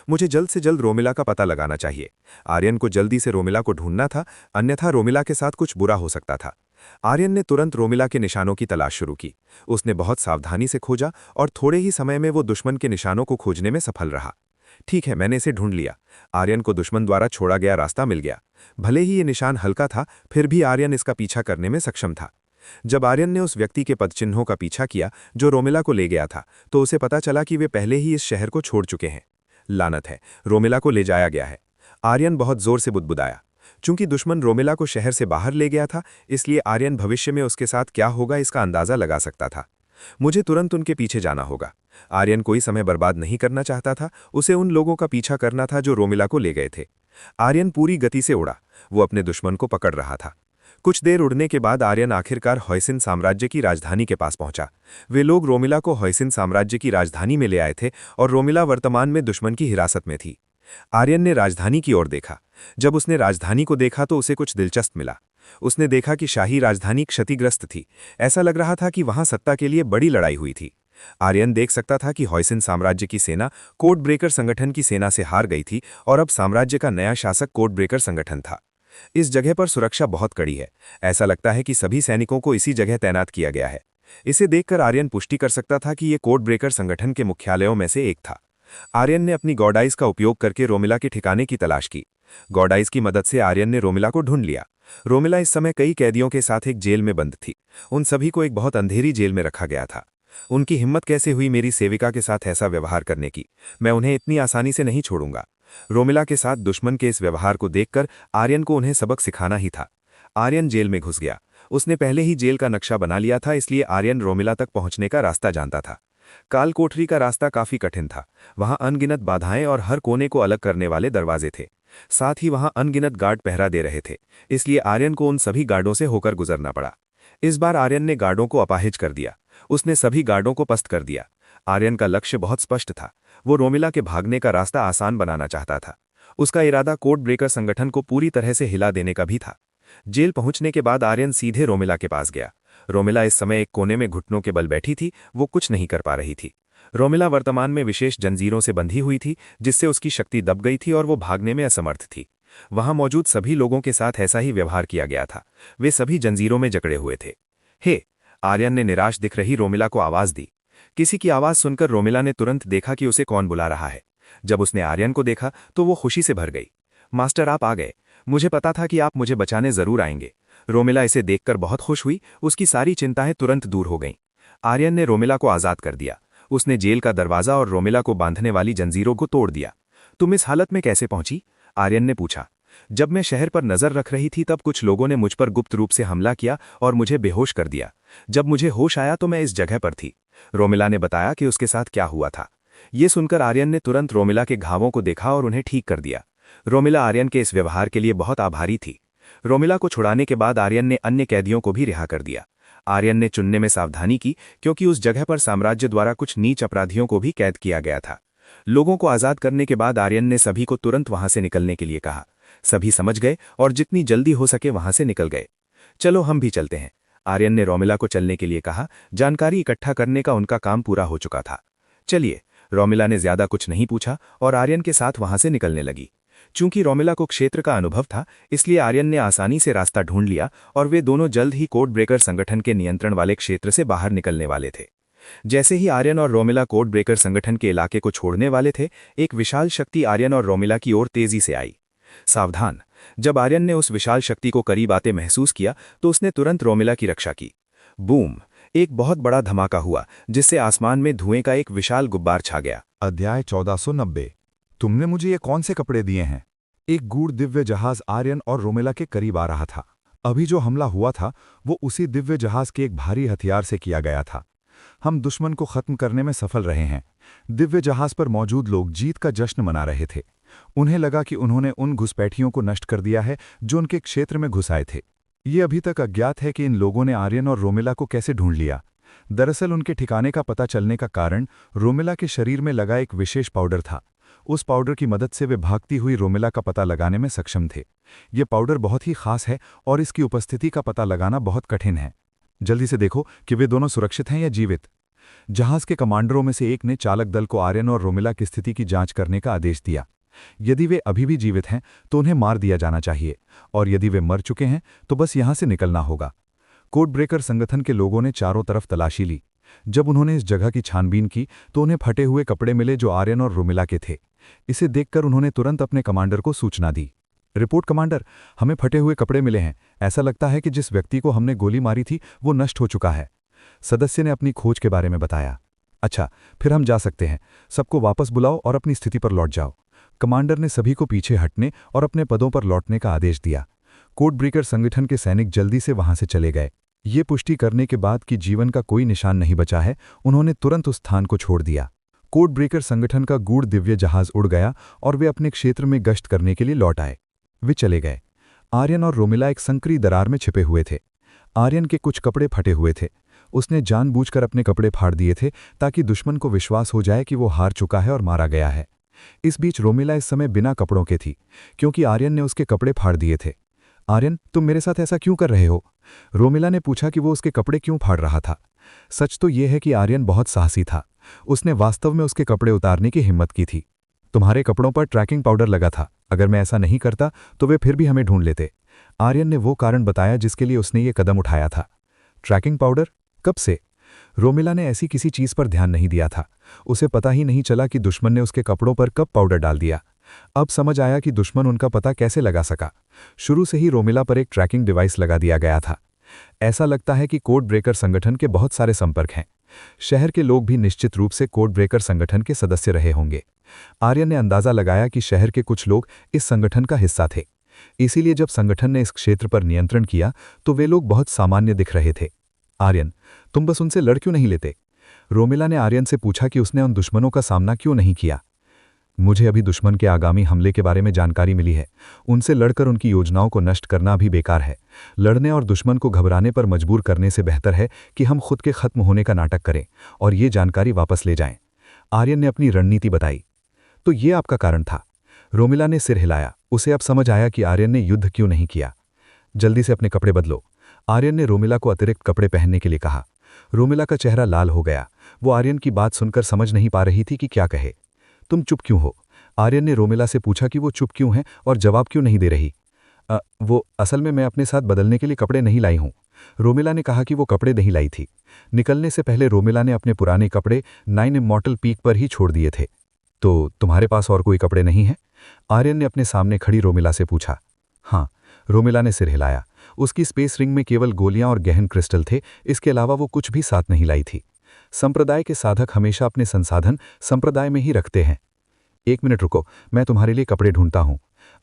मुझे जल्द से जल्द रोमिला का पता लगाना चाहिए। आर्यन को जल्दी से रोमिला को ढूंढना था, अन्यथा रोमिला के साथ कुछ बुरा हो सकता था। आर्यन ने तुरंत रोमिला के निशानों की तलाश शुरू की। उसने बहुत सावधानी से खोजा और थोड़े ही समय में वो दुश्मन के निशानों को खोजने में सफल रहा। ठीक है, मैंने इसे ढूंढ लिया। आर्यन को दुश्मन द्वारा छोड़ा गया रास्ता मिल गया। भले ही ये निशान हल्का था, फिर भी आर्यन इसका पीछा करने में सक्षम था। जब आर्यन ने उस व्यक्ति के पदचिन्हों का पीछा किया जो रोमिला को ले गया था, तो उसे पता चला कि वे पहले ही इस शहर को छोड़ चुके हैं। लानत है, रोमिला को ले जाया गया है। आर्यन बहुत जोर से बुदबुदाया। चूंकि दुश्मन रोमिला को शहर से बाहर ले गया था, इसलिए आर्यन भविष्य में उसके साथ क्या होगा इसका अंदाजा लगा सकता था। मुझे तुरंत उनके पीछे जाना होगा। आर्यन कोई समय बर्बाद नहीं करना चाहता था, उसे उन लोगों का पीछा करना था जो रोमिला को ले गए थे। आर्यन पूरी गति से उड़ा, वो अपने दुश्मन को पकड़ रहा था। कुछ देर उड़ने के बाद आर्यन आखिरकार होयसिन साम्राज्य की राजधानी के पास पहुंचा। वे लोग रोमिला को होयसिन साम्राज्य की राजधानी में ले आए थे और रोमिला वर्तमान में दुश्मन की हिरासत में थी। आर्यन ने राजधानी की ओर देखा। जब उसने राजधानी को देखा तो उसे कुछ दिलचस्प मिला। उसने देखा कि शाही राजधानी क्षतिग्रस्त थी। ऐसा लग रहा था कि वहां सत्ता के लिए बड़ी लड़ाई हुई थी। आर्यन देख सकता था कि होयसिन साम्राज्य की सेना कोड ब्रेकर संगठन की सेना से हार गई थी और अब साम्राज्य का नया शासक कोड ब्रेकर संगठन था। इस जगह पर सुरक्षा बहुत कड़ी है। ऐसा लगता है कि सभी सैनिकों को इसी जगह तैनात किया गया है। इसे देखकर आर्यन पुष्टि कर सकता था कि ये कोड ब्रेकर संगठन के मुख्यालयों में से एक था। आर्यन ने अपनी गॉडाइस का उपयोग करके रोमिला के ठिकाने की तलाश की। गॉडाइस की मदद से आर्यन ने रोमिला को ढूंढ लिया। रोमिला इस समय कई कैदियों के साथ एक जेल में बंद थी। उन सभी को एक बहुत अंधेरी जेल में रखा गया था। उनकी हिम्मत कैसे हुई मेरी सेविका के साथ ऐसा व्यवहार करने की? मैं उन्हें इतनी आसानी से नहीं छोड़ूंगा। रोमिला के साथ दुश्मन के इस व्यवहार को देखकर आर्यन को उन्हें सबक सिखाना ही था। आर्यन जेल में घुस गया। उसने पहले ही जेल का नक्शा बना लिया था, इसलिए आर्यन रोमिला तक पहुंचने का रास्ता जानता था। काल कोठरी का रास्ता काफी कठिन था। वहां अनगिनत बाधाएं और हर कोने को अलग करने वाले दरवाजे थे। साथ ही वहां अनगिनत गार्ड पहरा दे रहे थे, इसलिए आर्यन को उन सभी गार्डों से होकर गुजरना पड़ा। इस बार आर्यन ने गार्डों को अपाहिज कर दिया। उसने सभी गार्डों को पस्त कर दिया। आर्यन का लक्ष्य बहुत स्पष्ट था। वो रोमिला के भागने का रास्ता आसान बनाना चाहता था। उसका इरादा कोड ब्रेकर संगठन को पूरी तरह से हिला देने का भी था। जेल पहुंचने के बाद आर्यन सीधे रोमिला के पास गया। रोमिला इस समय एक कोने में घुटनों के बल बैठी थी। वो कुछ नहीं कर पा रही थी। रोमिला वर्तमान में विशेष जंजीरों से बंधी हुई थी, जिससे उसकी शक्ति दब गई थी और वो भागने में असमर्थ थी। वहां मौजूद सभी लोगों के साथ ऐसा ही व्यवहार किया गया था। वे सभी जंजीरों में जकड़े हुए थे। हे! आर्यन ने निराश दिख रही रोमिला को आवाज दी। किसी की आवाज सुनकर रोमिला ने तुरंत देखा कि उसे कौन बुला रहा है। जब उसने आर्यन को देखा तो वो खुशी से भर गई। मास्टर, आप आ गए। मुझे पता था कि आप मुझे बचाने जरूर आएंगे। रोमिला इसे देखकर बहुत खुश हुई। उसकी सारी चिंताएं तुरंत दूर हो गईं। आर्यन ने रोमिला को आजाद कर दिया। उसने जेल का दरवाजा और रोमिला को बांधने वाली जंजीरों को तोड़ दिया। तुम इस हालत में कैसे पहुंची? आर्यन ने पूछा। जब मैं शहर पर नजर रख रही थी तब कुछ लोगों ने मुझ पर गुप्त रूप से हमला किया और मुझे बेहोश कर दिया। जब मुझे होश आया तो मैं इस जगह पर थी। रोमिला ने बताया कि उसके साथ क्या हुआ था। ये सुनकर आर्यन ने तुरंत रोमिला के घावों को देखा और उन्हें ठीक कर दिया। रोमिला आर्यन के इस व्यवहार के लिए बहुत आभारी थी। रोमिला को छुड़ाने के बाद आर्यन ने अन्य कैदियों को भी रिहा कर दिया। आर्यन ने चुनने में सावधानी की, क्योंकि उस जगह पर साम्राज्य द्वारा कुछ नीच अपराधियों को भी कैद किया गया था। लोगों को आजाद करने के बाद आर्यन ने सभी को तुरंत वहां से निकलने के लिए कहा। सभी समझ गए और जितनी जल्दी हो सके वहां से निकल गए। चलो हम भी चलते हैं। आर्यन ने रोमिला को चलने के लिए कहा। जानकारी इकट्ठा करने का उनका काम पूरा हो चुका था। चलिए। रोमिला ने ज्यादा कुछ नहीं पूछा और आर्यन के साथ वहां से निकलने लगी। चूंकि रोमिला को क्षेत्र का अनुभव था, इसलिए आर्यन ने आसानी से रास्ता ढूंढ लिया और वे दोनों जल्द ही कोड ब्रेकर संगठन के नियंत्रण वाले क्षेत्र से बाहर निकलने वाले थे। जैसे ही आर्यन और रोमिला कोड ब्रेकर संगठन के इलाके को छोड़ने वाले थे, एक विशाल शक्ति आर्यन और रोमिला की ओर तेजी से आई। सावधान! जब आर्यन ने उस विशाल शक्ति को करीब आते महसूस किया तो उसने तुरंत रोमिला की रक्षा की। बूम! एक बहुत बड़ा धमाका हुआ जिससे आसमान में धुएं का एक विशाल गुब्बार छा गया। अध्याय 1490। तुमने मुझे ये कौन से कपड़े दिए हैं? एक गूढ़ दिव्य जहाज आर्यन और रोमिला के करीब आ रहा था। अभी जो हमला हुआ था वो उसी दिव्य जहाज के एक भारी हथियार से किया गया था। हम दुश्मन को खत्म करने में सफल रहे हैं। दिव्य जहाज पर मौजूद लोग जीत का जश्न मना रहे थे। उन्हें लगा कि उन्होंने उन घुसपैठियों को नष्ट कर दिया है जो उनके क्षेत्र में घुस आए थे। ये अभी तक अज्ञात है कि इन लोगों ने आर्यन और रोमिला को कैसे ढूंढ लिया। दरअसल उनके ठिकाने का पता चलने का कारण रोमिला के शरीर में लगा एक विशेष पाउडर था। उस पाउडर की मदद से वे भागती हुई रोमिला का पता लगाने में सक्षम थे। ये पाउडर बहुत ही खास है और इसकी उपस्थिति का पता लगाना बहुत कठिन है। जल्दी से देखो कि वे दोनों सुरक्षित हैं या जीवित। जहाज के कमांडरों में से एक ने चालक दल को आर्यन और रोमिला की स्थिति की जांच करने का आदेश दिया। यदि वे अभी भी जीवित हैं तो उन्हें मार दिया जाना चाहिए, और यदि वे मर चुके हैं तो बस यहां से निकलना होगा। कोड ब्रेकर संगठन के लोगों ने चारों तरफ तलाशी ली। जब उन्होंने इस जगह की छानबीन की तो उन्हें फटे हुए कपड़े मिले जो आर्यन और रोमिला के थे। इसे देखकर उन्होंने तुरंत अपने कमांडर को सूचना दी। रिपोर्ट कमांडर, हमें फटे हुए कपड़े मिले हैं। ऐसा लगता है कि जिस व्यक्ति को हमने गोली मारी थी वो नष्ट हो चुका है। सदस्य ने अपनी खोज के बारे में बताया। अच्छा, फिर हम जा सकते हैं। सबको वापस बुलाओ और अपनी स्थिति पर लौट जाओ। कमांडर ने सभी को पीछे हटने और अपने पदों पर लौटने का आदेश दिया। कोड ब्रेकर संगठन के सैनिक जल्दी से वहां से चले गए। ये पुष्टि करने के बाद कि जीवन का कोई निशान नहीं बचा है, उन्होंने तुरंत उस स्थान को छोड़ दिया। कोड ब्रेकर संगठन का गूढ़ दिव्य जहाज उड़ गया और वे अपने क्षेत्र में गश्त करने के लिए लौट आए। वे चले गए। आर्यन और रोमिला एक संकरी दरार में छिपे हुए थे। आर्यन के कुछ कपड़े फटे हुए थे। उसने जानबूझकर अपने कपड़े फाड़ दिए थे ताकि दुश्मन को विश्वास हो जाए कि वो हार चुका है और मारा गया है। इस बीच रोमिला इस समय बिना कपड़ों के थी क्योंकि आर्यन ने उसके कपड़े फाड़ दिए थे। आर्यन, तुम मेरे साथ ऐसा क्यों कर रहे हो? रोमिला ने पूछा कि वो उसके कपड़े क्यों फाड़ रहा था। सच तो यह है कि आर्यन बहुत साहसी था। उसने वास्तव में उसके कपड़े उतारने की हिम्मत की थी। तुम्हारे कपड़ों पर ट्रैकिंग पाउडर लगा था। अगर मैं ऐसा नहीं करता तो वे फिर भी हमें ढूंढ लेते। आर्यन ने वो कारण बताया जिसके लिए उसने ये कदम उठाया था। Tracking powder? कब से? रोमिला ने ऐसी किसी चीज पर ध्यान नहीं दिया था। उसे पता ही नहीं चला कि दुश्मन ने उसके कपड़ों पर कब पाउडर डाल दिया। अब समझ आया कि दुश्मन उनका पता कैसे लगा सका। शुरू से ही रोमिला पर एक ट्रैकिंग डिवाइस लगा दिया गया था। ऐसा लगता है कि कोड ब्रेकर संगठन के बहुत सारे संपर्क हैं। शहर के लोग भी निश्चित रूप से कोड ब्रेकर संगठन के सदस्य रहे होंगे। आर्यन ने अंदाजा लगाया कि शहर के कुछ लोग इस संगठन का हिस्सा थे। इसीलिए जब संगठन ने इस क्षेत्र पर नियंत्रण किया तो वे लोग बहुत सामान्य दिख रहे थे। आर्यन, तुम बस उनसे लड़ क्यों नहीं लेते? रोमिला ने आर्यन से पूछा कि उसने उन दुश्मनों का सामना क्यों नहीं किया। मुझे अभी दुश्मन के आगामी हमले के बारे में जानकारी मिली है। उनसे लड़कर उनकी योजनाओं को नष्ट करना भी बेकार है। लड़ने और दुश्मन को घबराने पर मजबूर करने से बेहतर है कि हम खुद के खत्म होने का नाटक करें और ये जानकारी वापस ले जाएं। आर्यन ने अपनी रणनीति बताई। तो ये आपका कारण था? रोमिला ने सिर हिलाया। उसे अब समझ आया कि आर्यन ने युद्ध क्यों नहीं किया। जल्दी से अपने कपड़े बदलो। आर्यन ने रोमिला को अतिरिक्त कपड़े पहनने के लिए कहा। रोमिला का चेहरा लाल हो गया। वो आर्यन की बात सुनकर समझ नहीं पा रही थी कि क्या कहे। तुम चुप क्यों हो? आर्यन ने रोमिला से पूछा कि वो चुप क्यों है और जवाब क्यों नहीं दे रही। वो असल में मैं अपने साथ बदलने के लिए कपड़े नहीं लाई हूँ। रोमिला ने कहा कि वो कपड़े नहीं लाई थी। निकलने से पहले रोमिला ने अपने पुराने कपड़े 9 इमॉर्टल पीक पर ही छोड़ दिए थे। तो तुम्हारे पास और कोई कपड़े नहीं हैं? आर्यन ने अपने सामने खड़ी रोमिला से पूछा। हाँ, रोमिला ने सिर हिलाया। उसकी स्पेस रिंग में केवल गोलियां और गहन क्रिस्टल थे। इसके अलावा वो कुछ भी साथ नहीं लाई थी। संप्रदाय के साधक हमेशा अपने संसाधन संप्रदाय में ही रखते हैं। 1 मिनट रुको, मैं तुम्हारे लिए कपड़े ढूंढता हूं।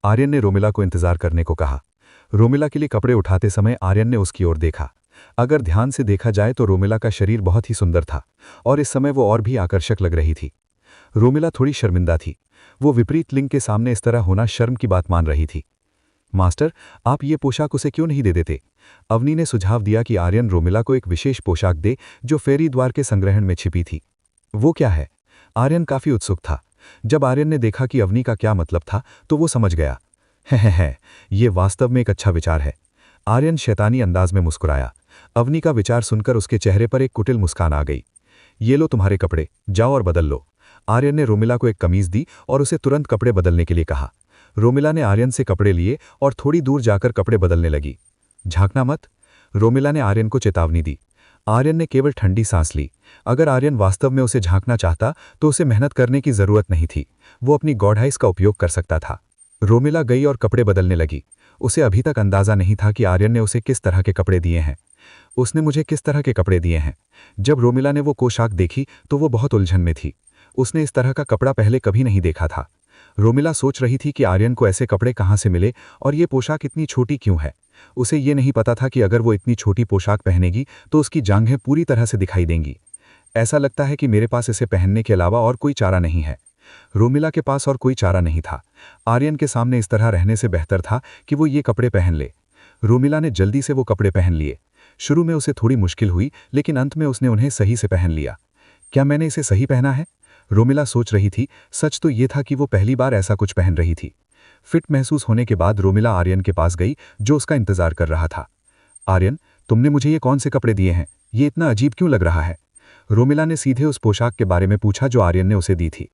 आर्यन ने रोमिला को इंतजार करने को कहा। रोमिला के लिए कपड़े उठाते समय आर्यन ने उसकी ओर देखा। अगर ध्यान से देखा जाए तो रोमिला का शरीर बहुत ही सुंदर था और इस समय वो और भी आकर्षक लग रही थी। रोमिला थोड़ी शर्मिंदा थी। वो विपरीत लिंग के सामने इस तरह होना शर्म की बात मान रही थी। मास्टर, आप ये पोशाक उसे क्यों नहीं दे देते? अवनी ने सुझाव दिया कि आर्यन रोमिला को एक विशेष पोशाक दे जो फेरी द्वार के संग्रहण में छिपी थी। वो क्या है? आर्यन काफी उत्सुक था। जब आर्यन ने देखा कि अवनी का क्या मतलब था तो वो समझ गया। है, ये वास्तव में एक अच्छा विचार है। आर्यन शैतानी अंदाज में मुस्कुराया। अवनी का विचार सुनकर उसके चेहरे पर एक कुटिल मुस्कान आ गई। ये लो तुम्हारे कपड़े, जाओ और बदल लो। आर्यन ने रोमिला को एक कमीज दी और उसे तुरंत कपड़े बदलने के लिए कहा। रोमिला ने आर्यन से कपड़े लिए और थोड़ी दूर जाकर कपड़े बदलने लगी। झांकना मत, रोमिला ने आर्यन को चेतावनी दी। आर्यन ने केवल ठंडी सांस ली। अगर आर्यन वास्तव में उसे झांकना चाहता तो उसे मेहनत करने की जरूरत नहीं थी। वो अपनी गॉड आइज का उपयोग कर सकता था। रोमिला गई और कपड़े बदलने लगी। उसे अभी तक अंदाजा नहीं था कि आर्यन ने उसे किस तरह के कपड़े दिए हैं। उसने मुझे किस तरह के कपड़े दिए हैं? जब रोमिला ने वो पोशाक देखी तो वो बहुत उलझन में थी। उसने इस तरह का कपड़ा पहले कभी नहीं देखा था। रोमिला सोच रही थी कि आर्यन को ऐसे कपड़े कहाँ से मिले और ये पोशाक इतनी छोटी क्यों है। उसे ये नहीं पता था कि अगर वो इतनी छोटी पोशाक पहनेगी तो उसकी जांघें पूरी तरह से दिखाई देंगी। ऐसा लगता है कि मेरे पास इसे पहनने के अलावा और कोई चारा नहीं है। रोमिला के पास और कोई चारा नहीं था। आर्यन के सामने इस तरह रहने से बेहतर था कि वो ये कपड़े पहन ले। रोमिला ने जल्दी से वो कपड़े पहन लिए। शुरू में उसे थोड़ी मुश्किल हुई, लेकिन अंत में उसने उन्हें सही से पहन लिया। क्या मैंने इसे सही पहना है? रोमिला सोच रही थी। सच तो ये था कि वो पहली बार ऐसा कुछ पहन रही थी। फिट महसूस होने के बाद रोमिला आर्यन के पास गई, जो उसका इंतजार कर रहा था। आर्यन, तुमने मुझे ये कौन से कपड़े दिए हैं? ये इतना अजीब क्यों लग रहा है? रोमिला ने सीधे उस पोशाक के बारे में पूछा जो आर्यन ने उसे दी थी।